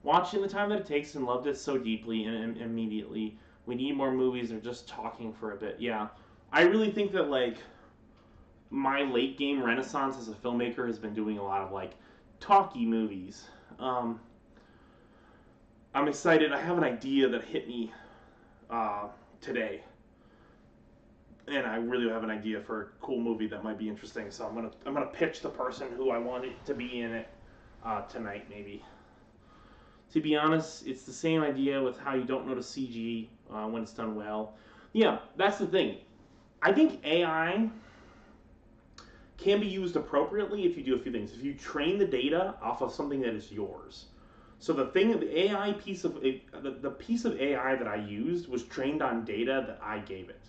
S1: Watching the time that it takes and loved it so deeply and immediately. We need more movies or just talking for a bit. Yeah, I really think that like my late game renaissance as a filmmaker has been doing a lot of like talky movies. Um, I'm excited. I have an idea that hit me uh, today, and I really have an idea for a cool movie that might be interesting. So I'm gonna pitch the person who I want it to be in it tonight, maybe. To be honest, it's the same idea with how you don't notice CG when it's done well. Yeah, that's the thing. I think AI can be used appropriately if you do a few things. If you train the data off of something that is yours. So the AI piece of the piece of AI that I used was trained on data that I gave it.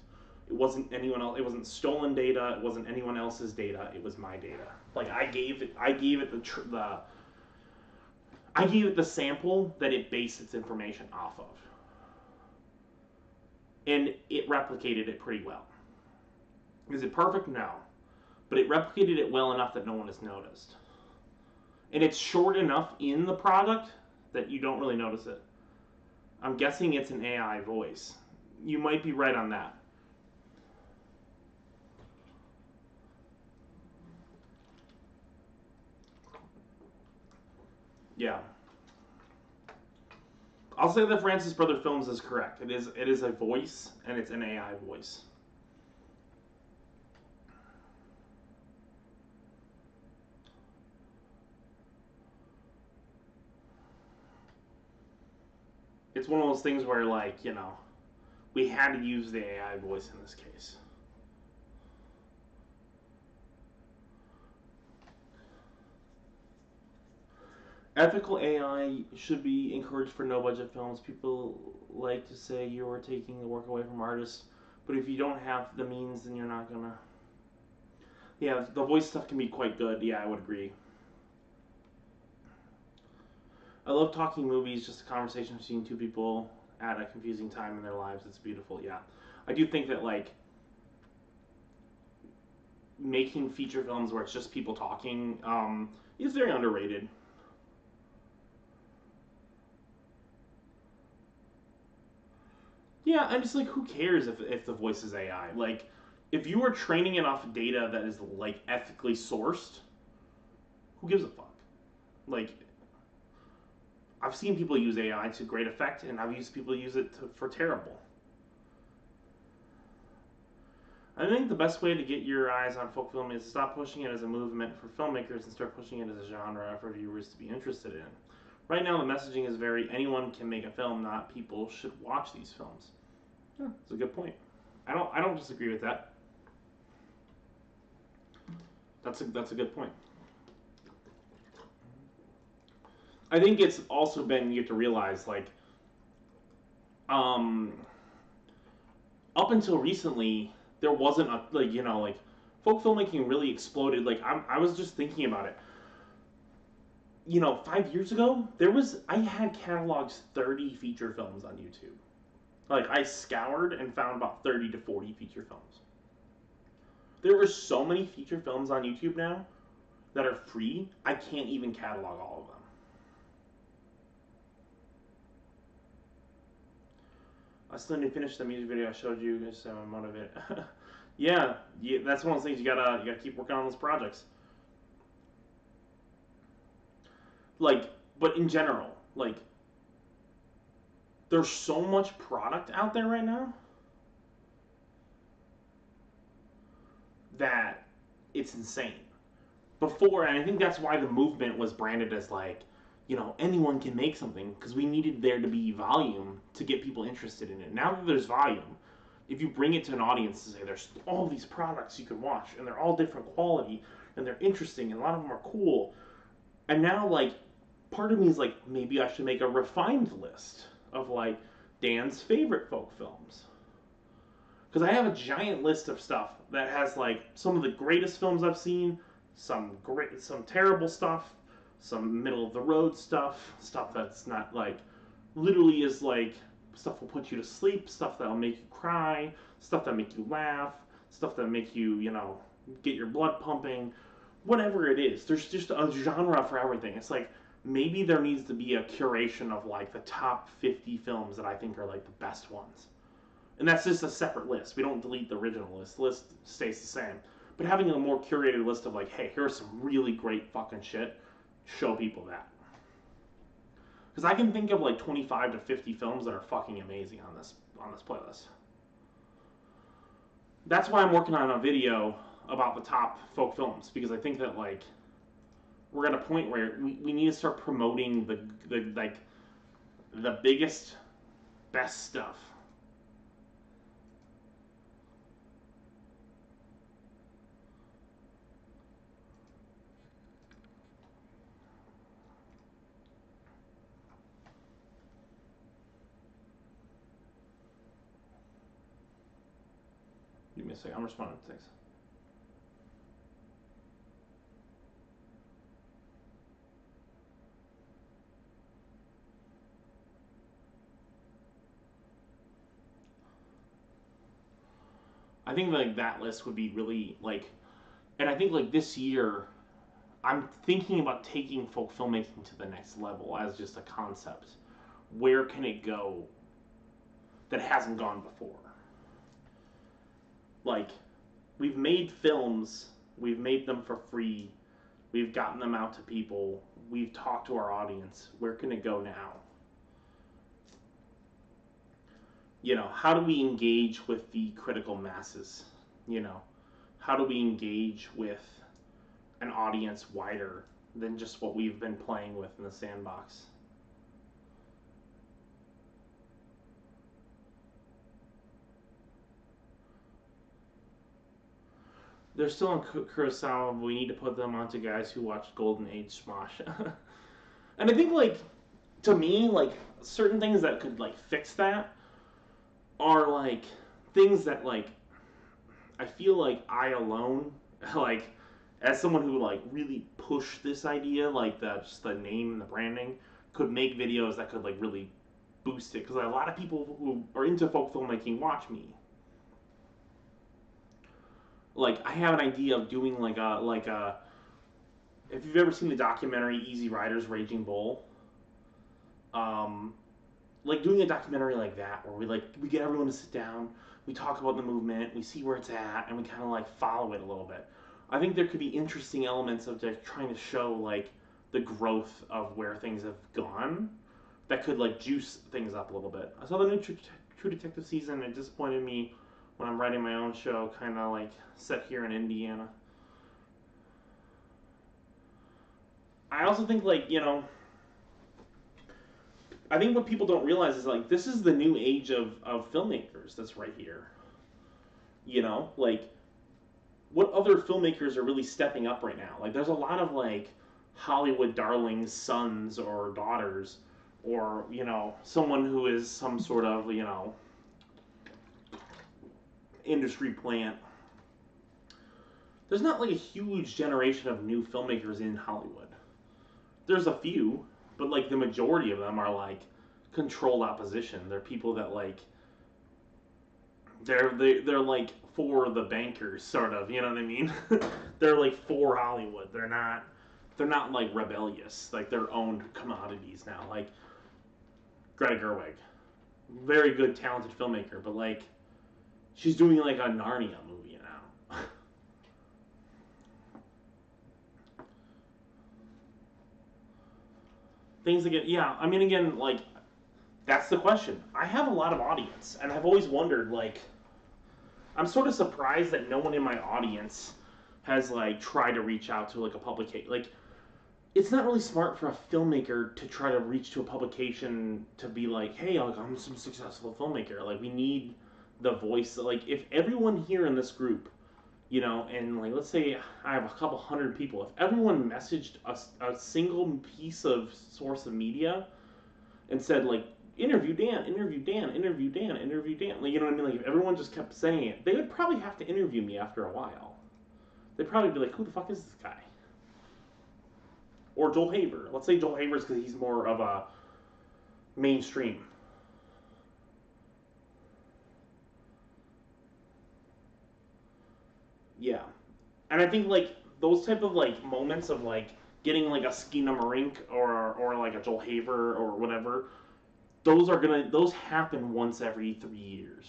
S1: It wasn't anyone else. It wasn't stolen data. It wasn't anyone else's data. It was my data. Like I gave it the sample that it based its information off of, and it replicated it pretty well. Is it perfect? No, but it replicated it well enough that no one has noticed, and it's short enough in the product that you don't really notice it. I'm guessing it's an AI voice. You might be right on that. Yeah. I'll say that Francis Brother Films is correct. It is a voice, and it's an AI voice. It's one of those things where like, we had to use the AI voice in this case. Ethical AI should be encouraged for no budget films. People like to say you are taking the work away from artists, but if you don't have the means, then you're not gonna. Yeah, the voice stuff can be quite good. Yeah, I would agree. I love talking movies, just a conversation between two people at a confusing time in their lives. It's beautiful. Yeah, I do think that like making feature films where it's just people talking is very underrated. Yeah, I'm just like, who cares if the voice is AI? Like, if you are training it off of data that is like ethically sourced, who gives a fuck? Like, I've seen people use AI to great effect, and I've used people use it for terrible. I think the best way to get your eyes on folk film is to stop pushing it as a movement for filmmakers and start pushing it as a genre for viewers to be interested in. Right now, the messaging is very anyone can make a film, not people should watch these films. Yeah, that's a good point. I don't disagree with that. That's a good point. I think it's also been you have to realize like um up until recently there wasn't a, like, you know, like, folk filmmaking really exploded. Like, I was just thinking about it. You know, 5 years ago, I had catalogs 30 feature films on YouTube. Like, I scoured and found about 30 to 40 feature films. There are so many feature films on YouTube now that are free, I can't even catalog all of them. I still need to finish the music video I showed you, because I'm motivated. Yeah, that's one of those things you gotta keep working on those projects. Like, but in general, like, there's so much product out there right now that it's insane. Before, and I think that's why the movement was branded as like, you know, anyone can make something, because we needed there to be volume to get people interested in it. Now that there's volume, if you bring it to an audience and say there's all these products you can watch and they're all different quality and they're interesting and a lot of them are cool, and now like part of me is like, maybe I should make a refined list of like Dan's favorite folk films, because I have a giant list of stuff that has like some of the greatest films I've seen, some terrible stuff, some middle of the road stuff that's not like, literally is like, stuff will put you to sleep, stuff that'll make you cry, stuff that make you laugh, stuff that make you, you know, get your blood pumping, whatever it is. There's just a genre for everything. It's like, maybe there needs to be a curation of like the top 50 films that I think are like the best ones. And that's just a separate list. We don't delete the original list. The list stays the same. But having a more curated list of like, hey, here's some really great fucking shit, show people that. Because I can think of like 25 to 50 films that are fucking amazing on this playlist. That's why I'm working on a video about the top folk films, because I think that like we're at a point where we need to start promoting the biggest, best stuff. Give me a second. I'm responding to things. I think like that list would be really like, and I think like this year, I'm thinking about taking folk filmmaking to the next level as just a concept. Where can it go that hasn't gone before? Like, we've made films, we've made them for free, we've gotten them out to people, we've talked to our audience. Where can it go now? You know, how do we engage with the critical masses? You know, how do we engage with an audience wider than just what we've been playing with in the sandbox? They're still on Kurosawa, but we need to put them onto guys who watched Golden Age Smosh. And I think, like, to me, like, certain things that could, like, fix that are, like, things that, like, I feel like I alone, like, as someone who, like, really pushed this idea, like, just the name and the branding, could make videos that could, like, really boost it. Because a lot of people who are into folk filmmaking watch me. Like, I have an idea of doing like a if you've ever seen the documentary Easy Riders Raging Bull, like doing a documentary like that where we get everyone to sit down, we talk about the movement, we see where it's at, and we kind of like follow it a little bit. I think there could be interesting elements of just trying to show like the growth of where things have gone that could like juice things up a little bit. I saw the new True Detective season. It disappointed me when I'm writing my own show, kind of like set here in Indiana. I also think, like, you know, I think what people don't realize is, like, this is the new age of filmmakers that's right here. You know, like, what other filmmakers are really stepping up right now? Like, there's a lot of, like, Hollywood darlings' sons or daughters, or, you know, someone who is some sort of, you know, industry plant, there's not like a huge generation of new filmmakers in Hollywood. There's a few, but like the majority of them are like controlled opposition. They're people that like they're like for the bankers, sort of. You know what I mean? They're like for Hollywood. They're not like rebellious. Like they're owned commodities now. Like Greta Gerwig, very good, talented filmmaker, but like she's doing like a Narnia movie now. Things that get, yeah. I mean, again, like that's the question. I have a lot of audience, and I've always wondered, like, I'm sort of surprised that no one in my audience has like tried to reach out to like a publication. Like, it's not really smart for a filmmaker to try to reach to a publication to be like, hey, like, I'm some successful filmmaker. Like, we need the voice. Like, if everyone here in this group, and like, let's say I have a couple hundred people, if everyone messaged a single piece of source of media and said, like, interview Dan, interview Dan, interview Dan, interview Dan, like, you know what I mean? Like, if everyone just kept saying it, they would probably have to interview me after a while. They'd probably be like, who the fuck is this guy? Or Joel Haver. Let's say Joel Haver's because he's more of a mainstream. Yeah. And I think like those type of like moments of like getting like a Skeena Marink or like a Joel Haver or whatever, those happen once every 3 years.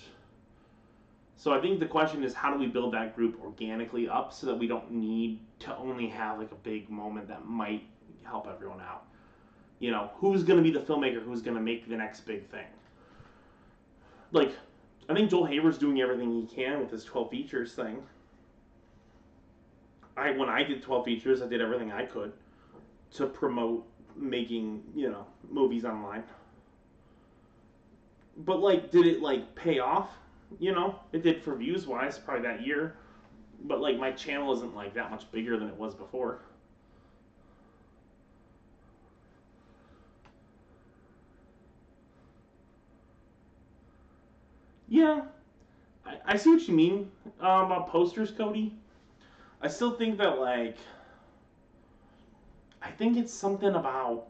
S1: So I think the question is, how do we build that group organically up so that we don't need to only have like a big moment that might help everyone out? Who's going to be the filmmaker who's going to make the next big thing? Like, I think Joel Haver's doing everything he can with his 12 features thing. When I did 12 features, I did everything I could to promote making, movies online. But like, did it like pay off? It did for views wise, probably that year. But like, my channel isn't like that much bigger than it was before. Yeah, I see what you mean about posters, Cody. I still think that like, I think it's something about.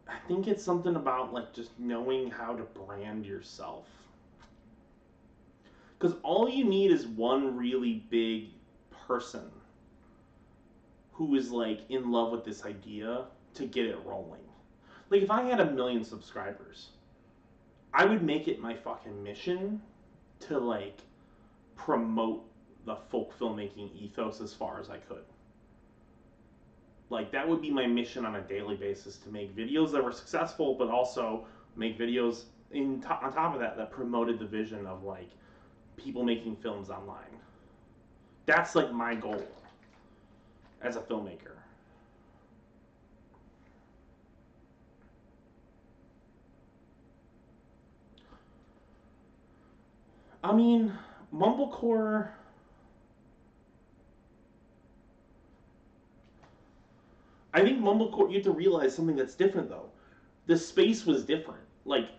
S1: I think it's something about like just knowing how to brand yourself. Because all you need is one really big person who is like in love with this idea to get it rolling. Like, if I had 1 million subscribers, I would make it my fucking mission to like promote the folk filmmaking ethos as far as I could. Like, that would be my mission on a daily basis, to make videos that were successful, but also make videos on top of that promoted the vision of like people making films online. That's like my goal as a filmmaker. I mean, mumblecore. I think mumblecore. You have to realize something that's different though. The space was different. Like,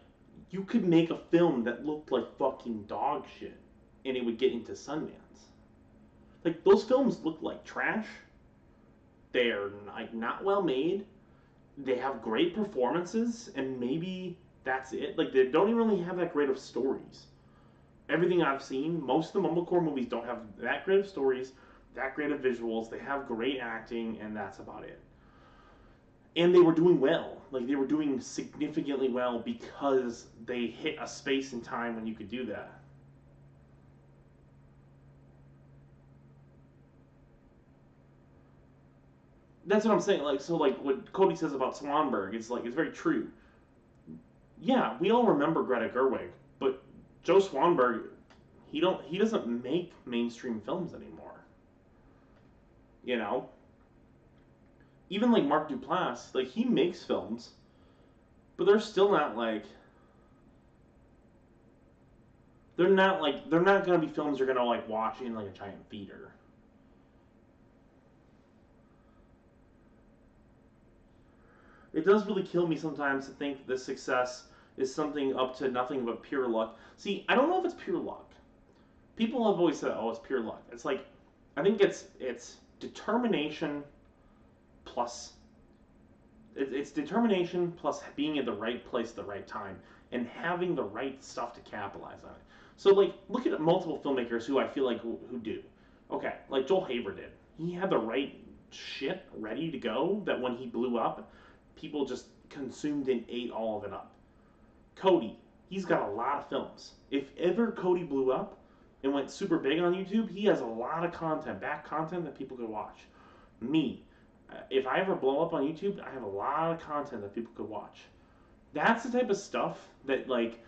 S1: you could make a film that looked like fucking dog shit, and it would get into Sundance. Like, those films look like trash. They're not well made. They have great performances, and maybe that's it. Like, they don't even really have that great of stories. Everything I've seen, most of the mumblecore movies don't have that great of stories, that great of visuals. They have great acting, and that's about it. And they were doing well. Like, they were doing significantly well because they hit a space and time when you could do that. That's what I'm saying. Like, so like what Cody says about Swanberg is like, it's very true. Yeah, we all remember Greta Gerwig, but Joe Swanberg, he doesn't make mainstream films anymore. You know, even like Mark Duplass, like, he makes films, but they're still not like, they're not gonna be films you're gonna like watch in like a giant theater. It does really kill me sometimes to think that this success is something up to nothing but pure luck. See, I don't know if it's pure luck. People have always said, "Oh, it's pure luck." It's like, I think it's determination plus it's determination plus being at the right place at the right time and having the right stuff to capitalize on it. So like, look at multiple filmmakers who I feel like who do. Okay, like Joel Haver did. He had the right shit ready to go that when he blew up, people just consumed and ate all of it up. Cody, he's got a lot of films. If ever Cody blew up and went super big on YouTube, he has a lot of content, back content that people could watch. Me, if I ever blow up on YouTube, I have a lot of content that people could watch. That's the type of stuff that, like,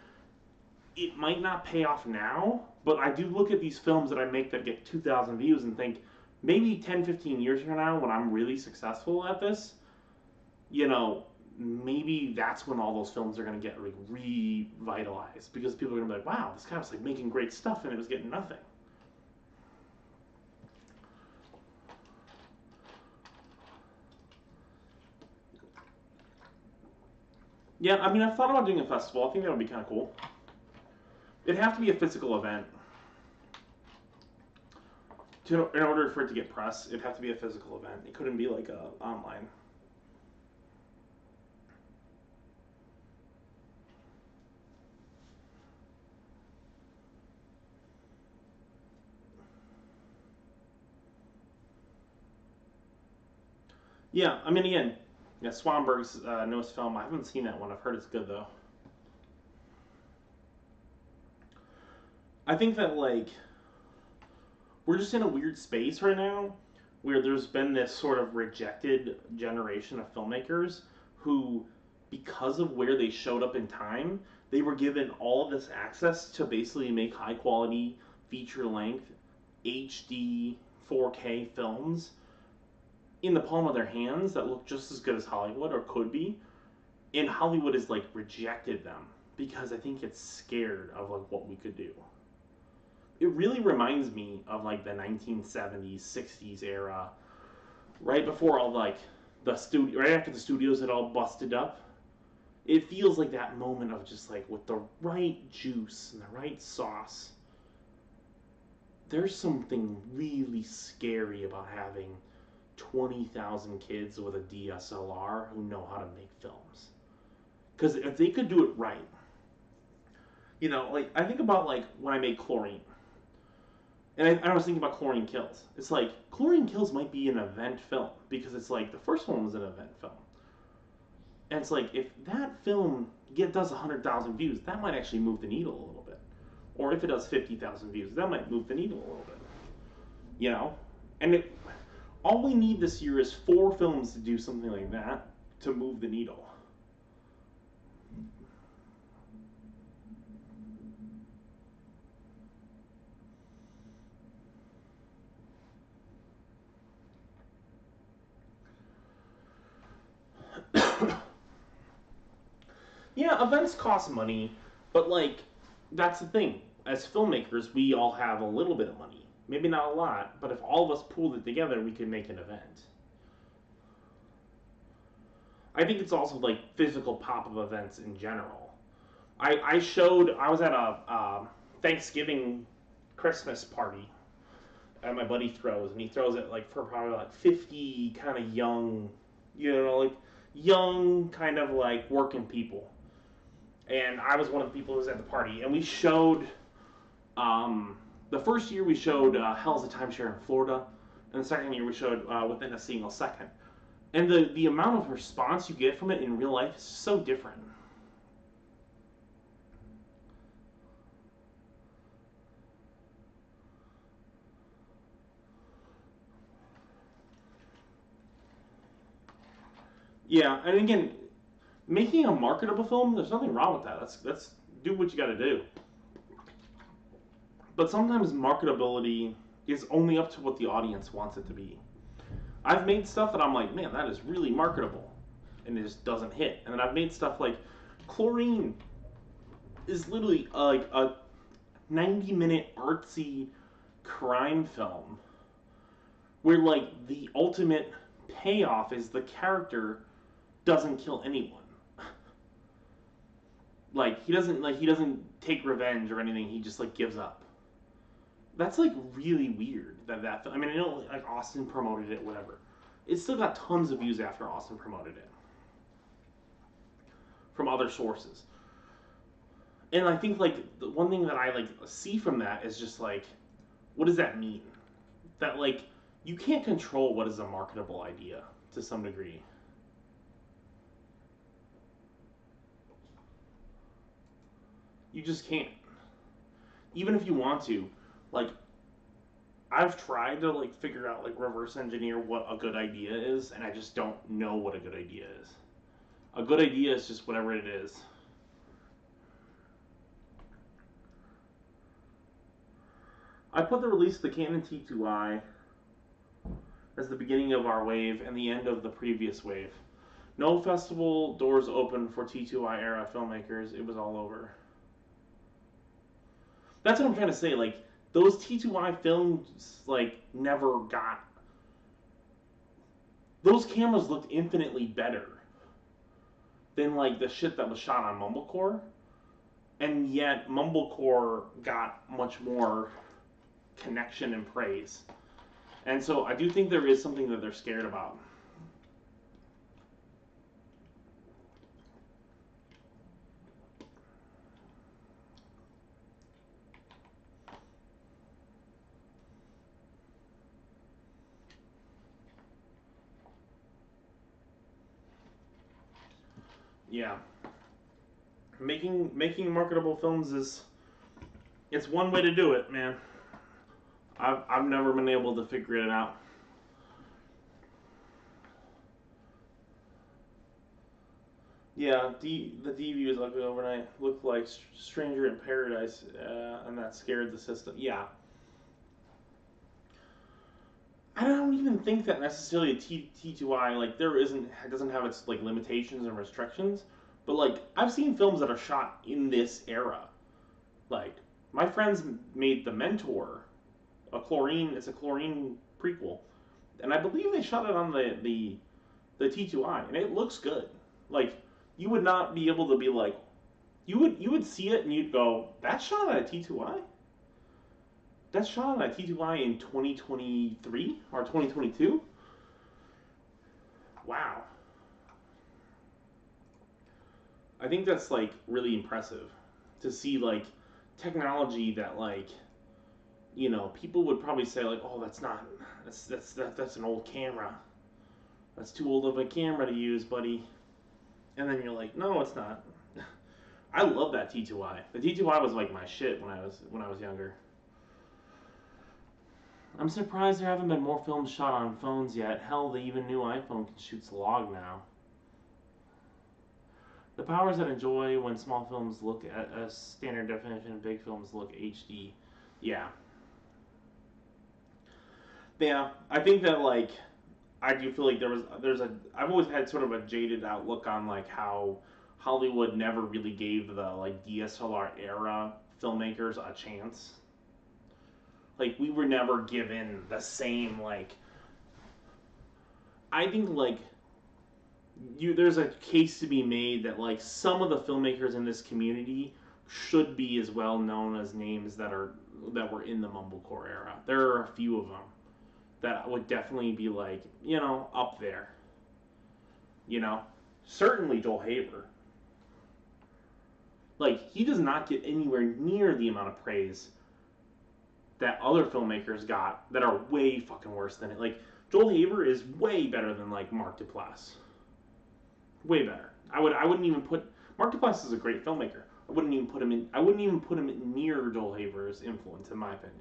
S1: it might not pay off now, but I do look at these films that I make that get 2,000 views and think, maybe 10, 15 years from now, when I'm really successful at this, you know, maybe that's when all those films are going to get like revitalized, because people are going to be like, wow, this guy was like making great stuff and it was getting nothing. Yeah, I mean, I've thought about doing a festival. I think that would be kind of cool. It'd have to be a physical event. In order for it to get press, it'd have to be a physical event. It couldn't be like online. Yeah, I mean, again, yeah, Swanberg's newest film. I haven't seen that one. I've heard it's good though. I think that like we're just in a weird space right now where there's been this sort of rejected generation of filmmakers who, because of where they showed up in time, they were given all of this access to basically make high quality feature length HD 4K films in the palm of their hands that look just as good as Hollywood or could be. And Hollywood has like rejected them because I think it's scared of like what we could do. It really reminds me of like the 1970s, 60s era, right before all like the studio, right after the studios had all busted up. It feels like that moment of just like with the right juice and the right sauce. There's something really scary about having 20,000 kids with a DSLR who know how to make films. Because if they could do it right, you know, like I think about like when I made Chlorine. And I was thinking about Chlorine Kills. It's like, Chlorine Kills might be an event film, because it's like, the first one was an event film. And it's like, if that film does 100,000 views, that might actually move the needle a little bit. Or if it does 50,000 views, that might move the needle a little bit. You know? And all we need this year is 4 films to do something like that to move the needle. Yeah, events cost money, but like, that's the thing. As filmmakers, we all have a little bit of money. Maybe not a lot, but if all of us pooled it together, we could make an event. I think it's also like physical pop-up events in general. I was at a Thanksgiving Christmas party that my buddy throws, and he throws it like for probably like 50 kind of young, you know, like young kind of like working people. And I was one of the people who was at the party, and we showed the first year we showed Hell's a Timeshare in Florida, and the second year we showed Within a Single Second. And the amount of response you get from it in real life is so different. Yeah, and again, making a marketable film, there's nothing wrong with that. That's do what you got to do. But sometimes marketability is only up to what the audience wants it to be. I've made stuff that I'm like, man, that is really marketable, and it just doesn't hit. And then I've made stuff like Chlorine is literally like a 90-minute artsy crime film where like the ultimate payoff is the character doesn't kill anyone. Like he doesn't take revenge or anything. He just like gives up. That's like really weird. I mean, I know like Austin promoted it, whatever. It still got tons of views after Austin promoted it from other sources. And I think like the one thing that I like see from that is just like, what does that mean? That like you can't control what is a marketable idea to some degree. You just can't. Even if you want to, like I've tried to like figure out like reverse engineer what a good idea is, and I just don't know what a good idea is. A good idea is just whatever it is. I put the release of the Canon T2i as the beginning of our wave and the end of the previous wave. No festival doors open for T2i era filmmakers. It was all over. That's what I'm trying to say. Like those T2i films, like never got. Those cameras looked infinitely better than like the shit that was shot on Mumblecore, and yet Mumblecore got much more connection and praise. And so I do think there is something that they're scared about. Yeah. Making marketable films is it's one way to do it, man. I've never been able to figure it out. Yeah, the DV was ugly overnight. Looked like Stranger in Paradise, and that scared the system. Yeah, I don't even think that necessarily a T2i like there isn't it doesn't have its like limitations and restrictions, but like I've seen films that are shot in this era. Like my friends made The Mentor, it's a chlorine prequel, and I believe they shot it on the T2i, and it looks good. Like you would not be able to be like you would see it and you'd go that's shot on a T2i. That's shot on a T2i in 2023 or 2022. Wow. I think that's like really impressive to see like technology that like people would probably say like oh that's an old camera. That's too old of a camera to use, buddy. And then you're like, no, it's not. I love that T2i. The T2i was like my shit when I was younger. I'm surprised there haven't been more films shot on phones yet. Hell, the even new iPhone can shoot log now. The powers that enjoy when small films look at a standard definition and big films look HD. Yeah. Yeah, I think that like I do feel like I've always had sort of a jaded outlook on like how Hollywood never really gave the like DSLR era filmmakers a chance. Like we were never given the same like I think like there's a case to be made that like some of the filmmakers in this community should be as well known as names that were in the Mumblecore era. There are a few of them that would definitely be like, up there. Certainly Joel Haver. Like he does not get anywhere near the amount of praise that other filmmakers got that are way fucking worse than it. Like Joel Haver is way better than like Mark Duplass. Way better. I wouldn't even put Mark Duplass is a great filmmaker. I wouldn't even put him near Joel Haver's influence in my opinion.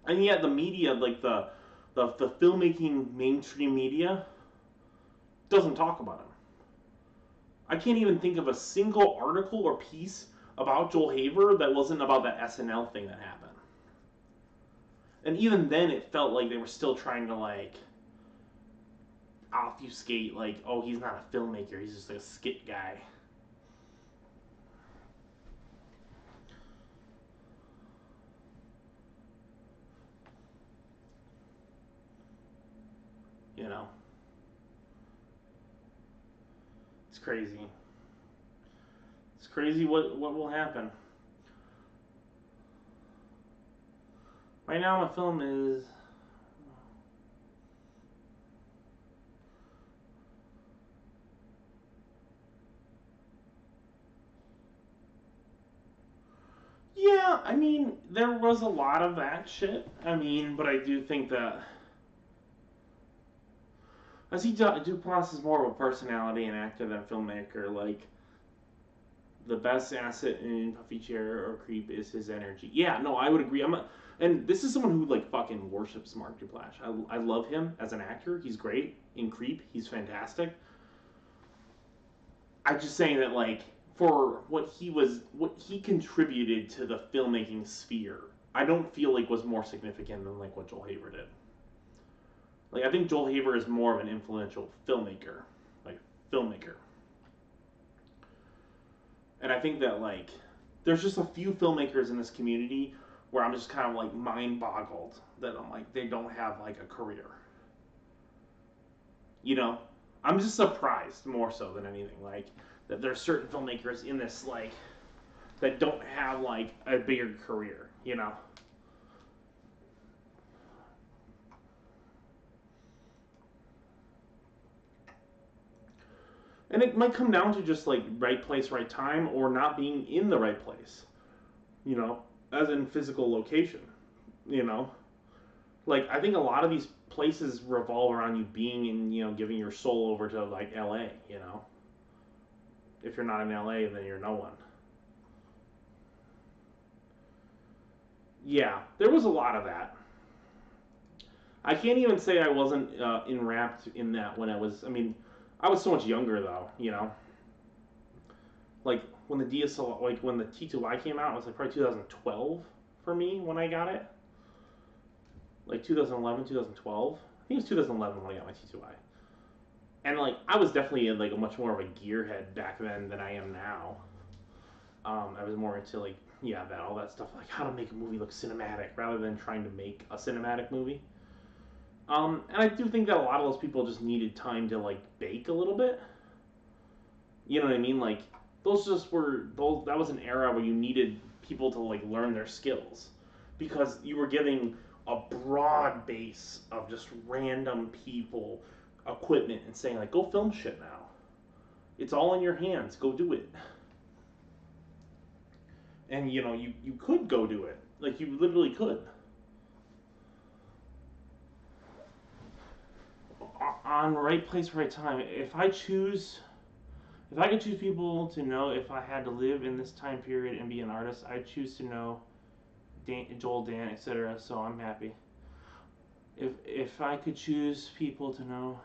S1: And yet the media, like the filmmaking mainstream media, doesn't talk about him. I can't even think of a single article or piece about Joel Haver that wasn't about that SNL thing that happened. And even then, it felt like they were still trying to like obfuscate, like, oh, he's not a filmmaker, he's just a skit guy. It's crazy. crazy what will happen. Right now, my film is. Yeah, I mean, there was a lot of that shit. I mean, but I do think that as he Duplass is more of a personality and actor than a filmmaker. Like the best asset in Puffy Chair or Creep is his energy. Yeah, no, I would agree. And this is someone who like fucking worships Mark Duplass. I love him as an actor. He's great in Creep. He's fantastic. I'm just saying that like for what he contributed to the filmmaking sphere, I don't feel like was more significant than like what Joel Haver did. Like I think Joel Haver is more of an influential filmmaker, like filmmaker. And I think that like there's just a few filmmakers in this community where I'm just kind of like mind boggled that I'm like they don't have like a career. You know, I'm just surprised more so than anything like that there's certain filmmakers in this like that don't have like a bigger career. You know. And it might come down to just like right place, right time, or not being in the right place. You know, as in physical location. You know, like I think a lot of these places revolve around you being in, you know, giving your soul over to like LA. You know, if you're not in LA, then you're no one. Yeah, there was a lot of that. I can't even say I wasn't enwrapped in that when I was. I mean, I was so much younger though. You know, like when the DSL, like when the T2I came out, it was like probably 2012 for me when I got it. Like 2011, 2012. I think it was 2011 when I got my T2I. And like I was definitely in like a much more of a gearhead back then than I am now. I was more into like yeah that all that stuff like how to make a movie look cinematic rather than trying to make a cinematic movie. And I do think that a lot of those people just needed time to like bake a little bit. You know what I mean? Like those just were those. That was an era where you needed people to like learn their skills because you were giving a broad base of just random people equipment and saying like go film shit now. It's all in your hands. Go do it. And you know you could go do it. Like you literally could. On right place, right time. If I could choose people to know if I had to live in this time period and be an artist, I'd choose to know Joel, Dan, etc. So I'm happy. If I could choose people to know,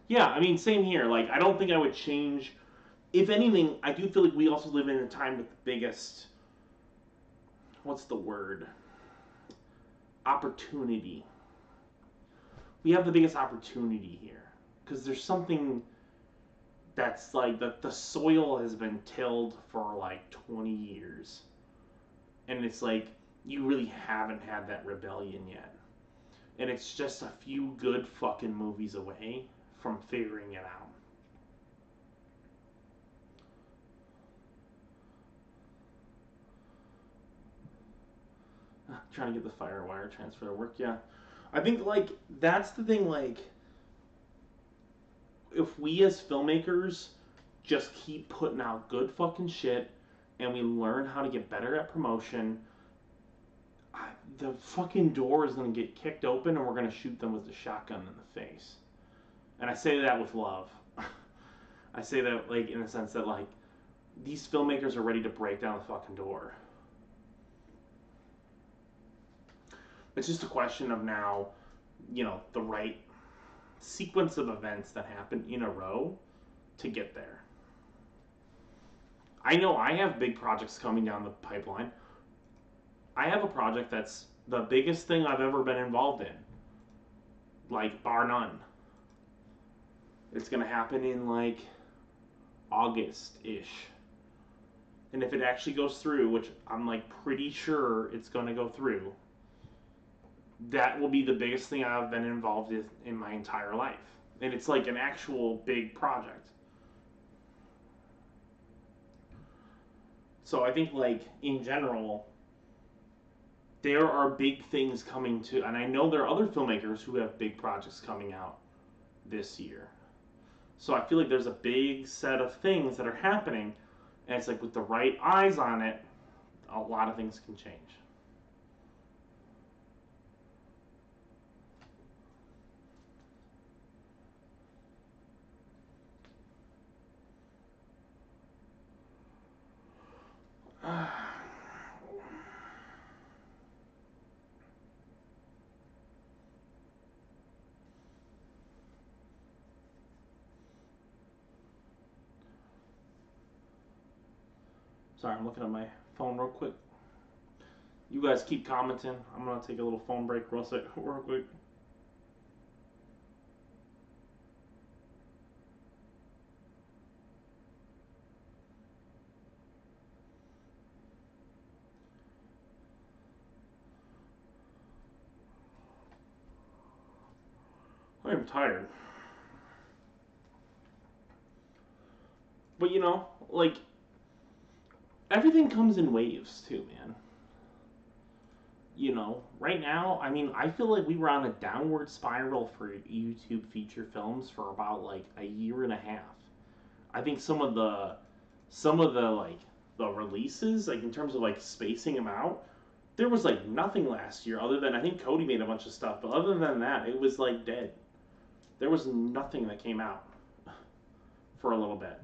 S1: yeah, I mean same here. Like I don't think I would change. If anything, I do feel like we also live in a time with the biggest. What's the word? Opportunity. We have the biggest opportunity here because there's something that's like the soil has been tilled for like 20 years and it's like you really haven't had that rebellion yet and it's just a few good fucking movies away from figuring it out. Trying to get the Firewire transfer to work. Yeah, I think like that's the thing. Like, if we as filmmakers just keep putting out good fucking shit and we learn how to get better at promotion, the fucking door is gonna get kicked open and we're gonna shoot them with a shotgun in the face. And I say that with love. I say that like in the sense that like these filmmakers are ready to break down the fucking door. It's just a question of now, you know, the right sequence of events that happen in a row to get there. I know I have big projects coming down the pipeline. I have a project that's the biggest thing I've ever been involved in, like bar none. It's gonna happen in like August-ish. And if it actually goes through, which I'm like pretty sure it's gonna go through, that will be the biggest thing I've been involved in my entire life. and it's like an actual big project. So I think like in general, there are big things coming to, and I know there are other filmmakers who have big projects coming out this year. So I feel like there's a big set of things that are happening, and it's like with the right eyes on it, a lot of things can change. Sorry, I'm looking at my phone real quick. You guys keep commenting. I'm gonna take a little phone break real quick. I'm tired. But you know, like everything comes in waves too, man. You know, right now, I mean, I feel like we were on a downward spiral for YouTube feature films for about like a year and a half. I think some of the like the releases, like in terms of like spacing them out, there was like nothing last year other than I think Cody made a bunch of stuff, but other than that, it was like dead. There was nothing that came out for a little bit.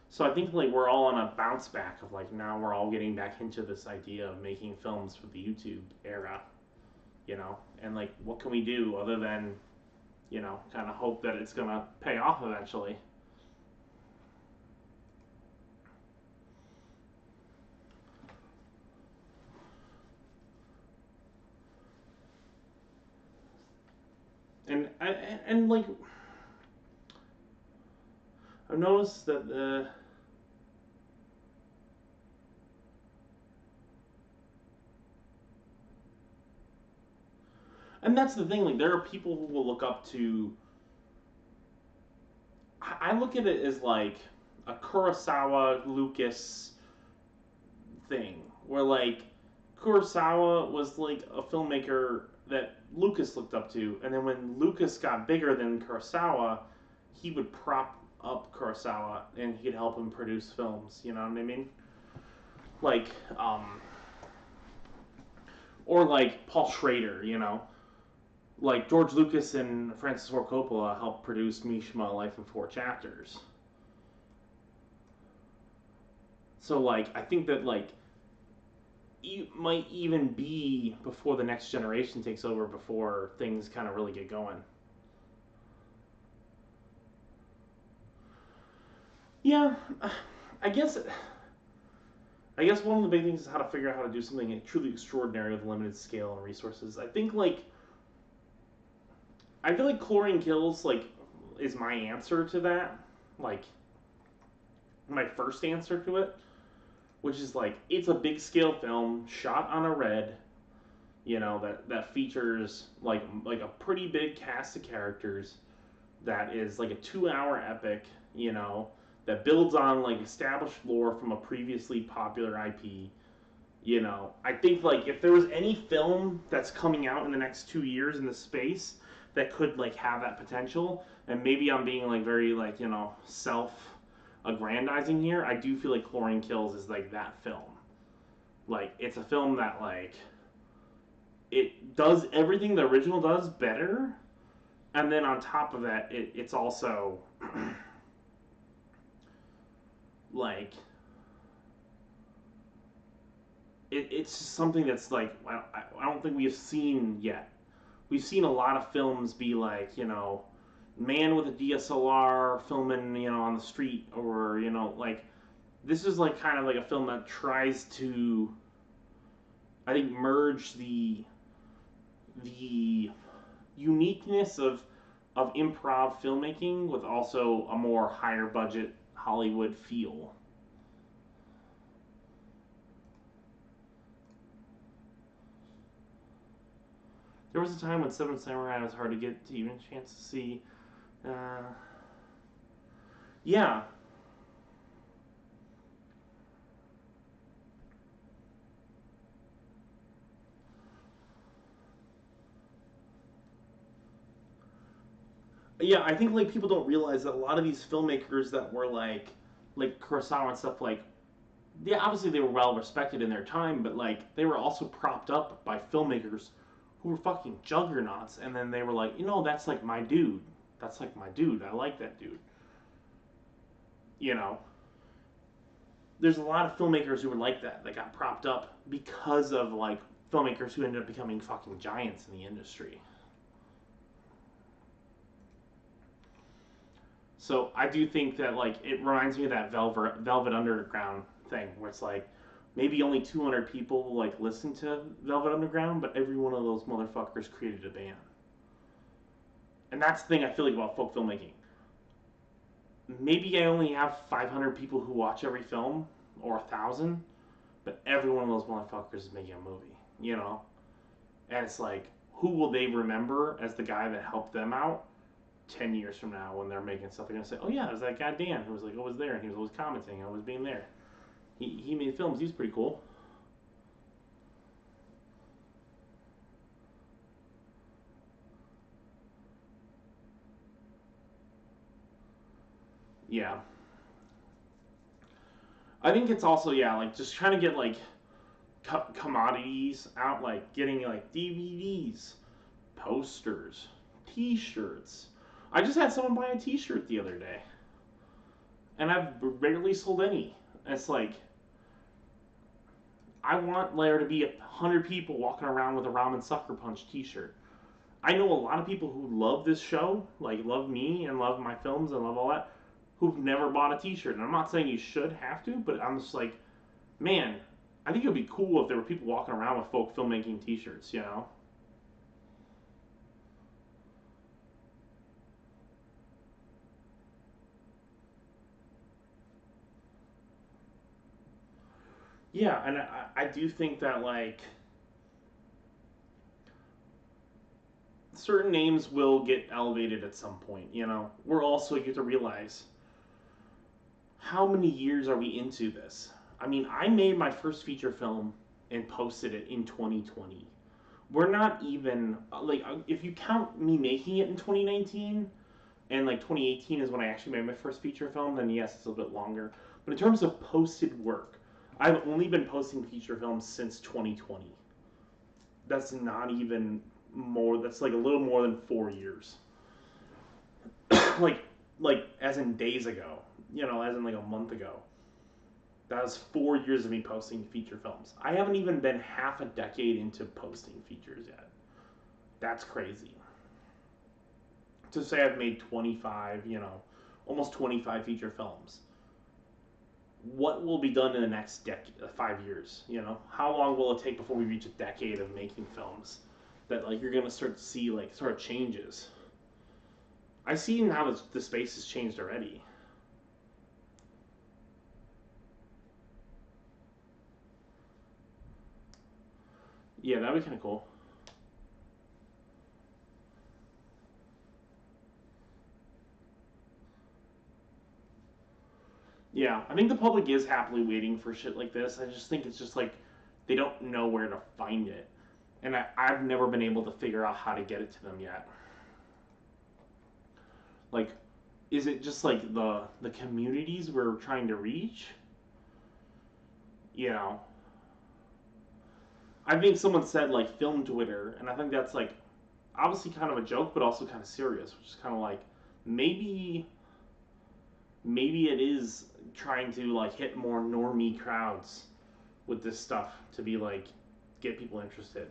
S1: So I think like we're all on a bounce back of like now we're all getting back into this idea of making films for the YouTube era, you know, and like what can we do other than, you know, kind of hope that it's gonna pay off eventually. And like I've noticed that and that's the thing, like there are people who will look up to. I look at it as like a Kurosawa Lucas thing, where like Kurosawa was like a filmmaker that Lucas looked up to, and then when Lucas got bigger than Kurosawa, he would prop up Kurosawa and he'd help him produce films. You know what I mean? Like, or like Paul Schrader. You know, like George Lucas and Francis Ford Coppola helped produce Mishima: Life in Four Chapters. So like, I think that like it might even be before the next generation takes over before things kind of really get going. Yeah, I guess I guess one of the big things is how to figure out how to do something truly extraordinary with limited scale and resources. I think like I feel like Chlorine Kills like is my answer to that. Like my first answer to it, which is like it's a big scale film shot on a red, you know, that features like a pretty big cast of characters, that is like a 2 hour epic, you know, that builds on like established lore from a previously popular IP. You know, I think like if there was any film that's coming out in the next 2 years in the space that could like have that potential, and maybe I'm being like very like, you know, self aggrandizing here, I do feel like Chlorine Kills is like that film. Like it's a film that like it does everything the original does better, and then on top of that, it's also like it's something that's like I don't think we have seen yet. We've seen a lot of films be like, you know, man with a DSLR filming, you know, on the street, or you know, like this is like kind of like a film that tries to, I think, merge the uniqueness of improv filmmaking with also a more higher budget Hollywood feel. There was a time when Seven Samurai was hard to get to even a chance to see, Uh, yeah. Yeah, I think like people don't realize that a lot of these filmmakers that were like Kurosawa and stuff, like, yeah, obviously they were well respected in their time, but like they were also propped up by filmmakers who were fucking juggernauts, and then they were like, that's like my dude. That's like my dude. I like that dude. You know, there's a lot of filmmakers who were like that. That got propped up because of like filmmakers who ended up becoming fucking giants in the industry. So I do think that like it reminds me of that Velvet Underground thing, where it's like maybe only 200 people like listen to Velvet Underground, but every one of those motherfuckers created a band. And that's the thing I feel like about folk filmmaking. Maybe I only have 500 people who watch every film, or 1,000, but every one of those motherfuckers is making a movie, And it's like, who will they remember as the guy that helped them out 10 years from now when they're making stuff? They're going to say, oh yeah, it was that guy Dan who was like, always there, and he was always commenting, always being there. He made films, he's pretty cool. Yeah. I think it's also, yeah, like just trying to get like commodities out, like getting like DVDs, posters, T-shirts. I just had someone buy a T-shirt the other day, and I've rarely sold any. It's like I want there to be 100 people walking around with a Ramen Sucker Punch T-shirt. I know a lot of people who love this show, like love me and love my films and love all that, who've never bought a T-shirt. And I'm not saying you should have to, but I'm just like, man, I think it would be cool if there were people walking around with folk filmmaking T-shirts. Yeah, and I do think that like certain names will get elevated at some point. We're also, you have to realize, how many years are we into this? I mean, I made my first feature film and posted it in 2020. We're not even like, if you count me making it in 2019, and like 2018 is when I actually made my first feature film, then yes, it's a bit longer. But in terms of posted work, I've only been posting feature films since 2020. That's not even more. That's like a little more than 4 years. like like as in days ago. As in like a month ago. That was 4 years of me posting feature films. I haven't even been half a decade into posting features yet. That's crazy. To say I've made 25, almost 25 feature films. What will be done in the next 5 years? How long will it take before we reach a decade of making films that like you're gonna start to see like sort of changes? I see how the space has changed already. Yeah, that'd be kind of cool. Yeah, I think the public is happily waiting for shit like this. I just think it's just like they don't know where to find it, and I've never been able to figure out how to get it to them yet. Like, is it just like the communities we're trying to reach? You know, I think someone said like film Twitter, and I think that's like obviously kind of a joke, but also kind of serious, which is kind of like maybe maybe it is trying to like hit more normie crowds with this stuff to be like get people interested.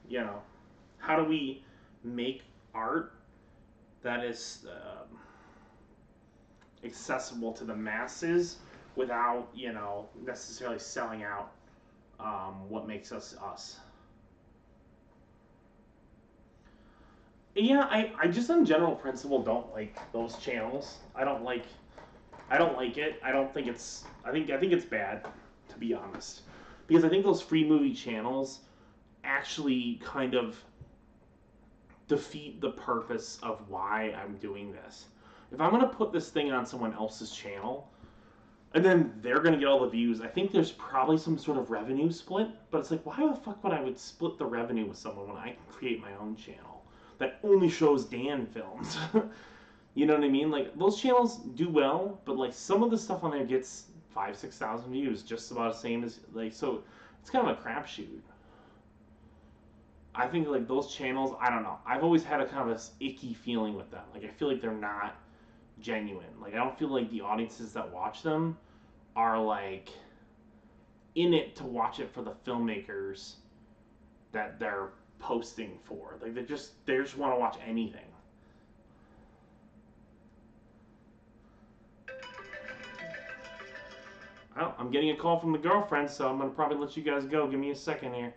S1: You know, how do we make art that is accessible to the masses without necessarily selling out what makes us us? Yeah, I just on general principle don't like those channels. I don't like it. I don't think it's I think it's bad, to be honest. because I think those free movie channels actually kind of defeat the purpose of why I'm doing this. If I'm going to put this thing on someone else's channel, and then they're going to get all the views, I think there's probably some sort of revenue split, but it's like, why the fuck would I would split the revenue with someone when I can create my own channel that only shows Dan films? You know what I mean? Like, those channels do well, but like some of the stuff on there gets 5,000-6,000 views, just about the same as, like, so it's kind of a crapshoot. I think like those channels, I don't know. I've always had a kind of this icky feeling with them. Like I feel like they're not genuine. Like I don't feel like the audiences that watch them are like in it to watch it for the filmmakers that they're posting for. Like they just want to watch anything. Well, I'm getting a call from the girlfriend, so I'm gonna probably let you guys go. Give me a second here.